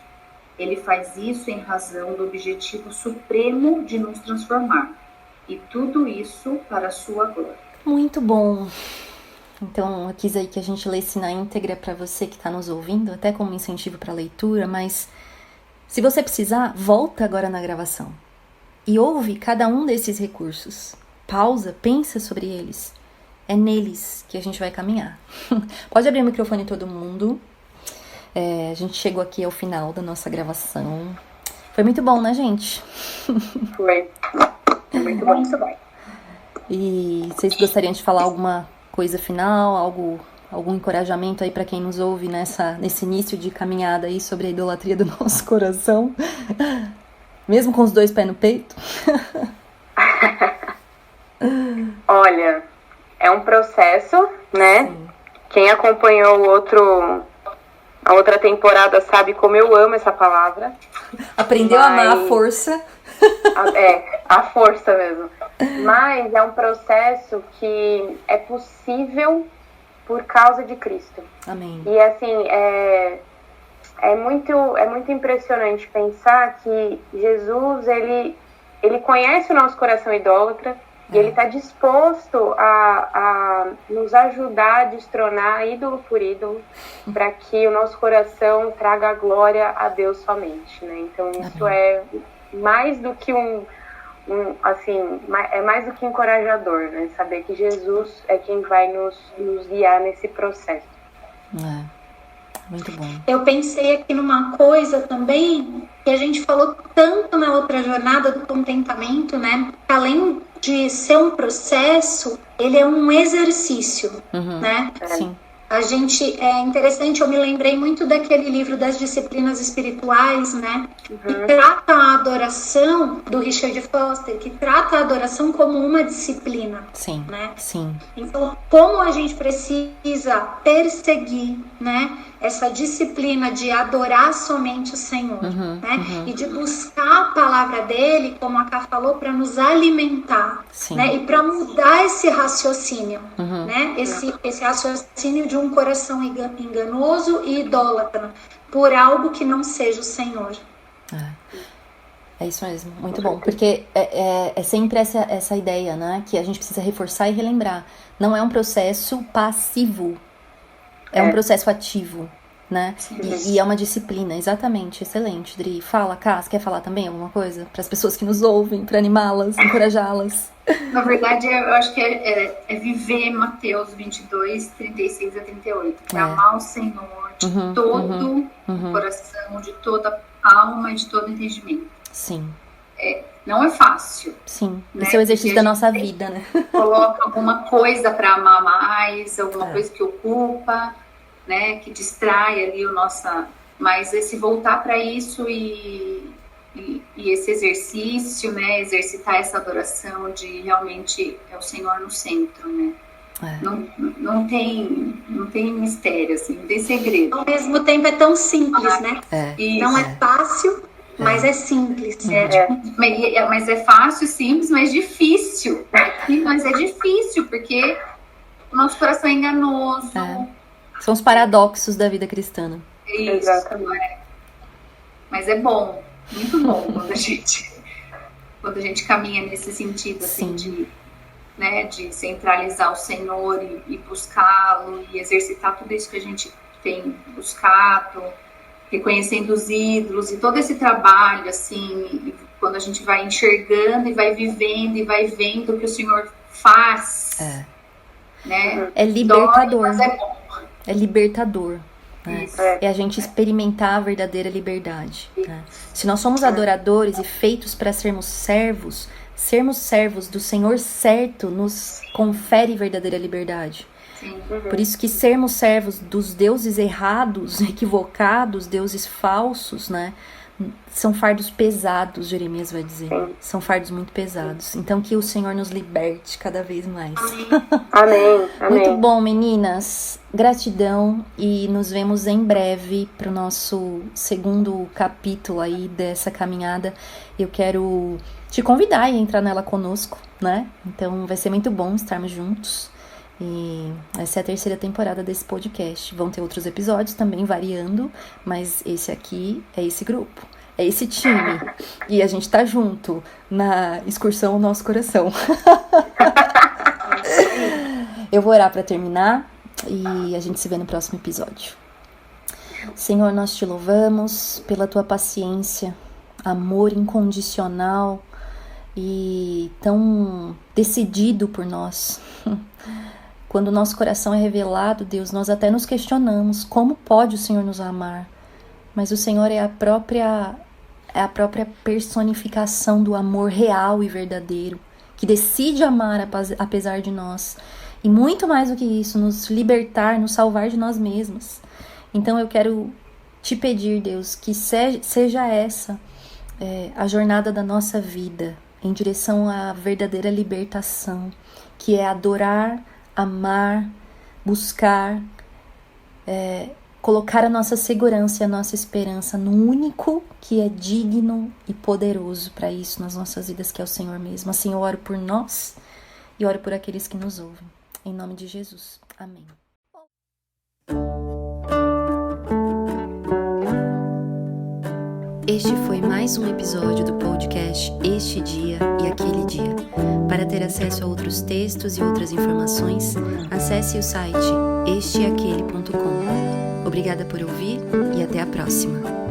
Ele faz isso em razão do objetivo supremo de nos transformar, e tudo isso para a sua glória. Muito bom. Então, eu quis aí que a gente lesse na íntegra para você que está nos ouvindo, até como incentivo para a leitura, mas se você precisar, volta agora na gravação e ouve cada um desses recursos. Pausa, pensa sobre eles. É neles que a gente vai caminhar. Pode abrir o microfone todo mundo. A gente chegou aqui ao final da nossa gravação. Foi muito bom, né, gente? Foi. Muito bom. Muito bom. E vocês gostariam de falar alguma coisa final, algo algum encorajamento aí para quem nos ouve nesse início de caminhada aí sobre a idolatria do nosso coração? Mesmo com os 2 pés no peito? Olha, é um processo, né? Sim. Quem acompanhou a outra temporada sabe como eu amo essa palavra. Aprendeu a amar a força. A força mesmo. Mas é um processo que é possível por causa de Cristo. Amém. E assim, é muito impressionante pensar que Jesus, ele conhece o nosso coração idólatra e ele está disposto a nos ajudar a destronar ídolo por ídolo para que o nosso coração traga a glória a Deus somente, né? Então isso é mais do que é mais do que encorajador, né? Saber que Jesus é quem vai nos guiar nesse processo. Muito bom. Eu pensei aqui numa coisa também que a gente falou tanto na outra jornada do contentamento, né? Além de ser um processo, ele é um exercício, né? Sim. É interessante, eu me lembrei muito daquele livro das disciplinas espirituais, né? Que trata a adoração, do Richard Foster, que trata a adoração como uma disciplina. Sim, né? sim. Então, como a gente precisa perseguir, né? Essa disciplina de adorar somente o Senhor, né? E de buscar a palavra dele, como a Ká falou, para nos alimentar, né? E para mudar esse raciocínio, né? Esse raciocínio de um coração enganoso e idólatra por algo que não seja o Senhor. É isso mesmo, muito bom, porque é sempre essa ideia, né? Que a gente precisa reforçar e relembrar. Não é um processo passivo. É um processo ativo, né? E é uma disciplina, exatamente, excelente, Dri. Fala, Ká, você quer falar também alguma coisa? Para as pessoas que nos ouvem, para animá-las, encorajá-las. Na verdade, eu acho que é viver Mateus 22, 36 a 38. Que é amar o Senhor de todo o coração, de toda a alma e de todo entendimento. Sim. Não é fácil. Sim, né? Esse é o exercício da nossa vida, né? Coloca alguma coisa para amar mais, alguma coisa que ocupa, né? Que distrai ali o nosso... Mas esse voltar para isso e esse exercício, né? Exercitar essa adoração de realmente é o Senhor no centro, né? Não tem mistério, assim, não tem segredo. Ao mesmo tempo é tão simples, né? Não é fácil, mas é simples. Mas é fácil, simples, mas difícil. Mas é difícil, porque o nosso coração é enganoso. São os paradoxos da vida cristã. Isso, Mas é bom, muito bom quando a gente caminha nesse sentido, assim, de centralizar o Senhor e buscá-lo e exercitar tudo isso que a gente tem buscado, reconhecendo os ídolos e todo esse trabalho, assim, quando a gente vai enxergando e vai vivendo e vai vendo o que o Senhor faz, né? É libertador. Dói, mas é bom. É libertador. Né? É a gente experimentar a verdadeira liberdade. Né? Se nós somos adoradores e feitos para sermos servos do Senhor certo nos confere verdadeira liberdade. Por isso que sermos servos dos deuses errados, equivocados, deuses falsos, né? São fardos pesados, Jeremias vai dizer. São fardos muito pesados. Então que o Senhor nos liberte cada vez mais. Amém. Muito bom, meninas. Gratidão e nos vemos em breve para o nosso segundo capítulo aí dessa caminhada. Eu quero te convidar a entrar nela conosco, né? Então vai ser muito bom estarmos juntos. E essa é a terceira temporada desse podcast. Vão ter outros episódios também variando, mas esse aqui é esse grupo, é esse time. E a gente tá junto na excursão ao nosso coração. Eu vou orar para terminar e a gente se vê no próximo episódio. Senhor, nós te louvamos pela tua paciência, amor incondicional e tão decidido por nós. Quando o nosso coração é revelado, Deus, nós até nos questionamos como pode o Senhor nos amar. Mas o Senhor é a própria personificação do amor real e verdadeiro, que decide amar apesar de nós. E muito mais do que isso, nos libertar, nos salvar de nós mesmos. Então eu quero te pedir, Deus, que seja essa a jornada da nossa vida em direção à verdadeira libertação, que é adorar, amar, buscar, colocar a nossa segurança e a nossa esperança no único que é digno e poderoso para isso nas nossas vidas, que é o Senhor mesmo. Assim eu oro por nós e oro por aqueles que nos ouvem. Em nome de Jesus. Amém. Este foi mais um episódio do podcast Este Dia e Aquele Dia. Para ter acesso a outros textos e outras informações, acesse o site esteaquele.com. Obrigada por ouvir e até a próxima.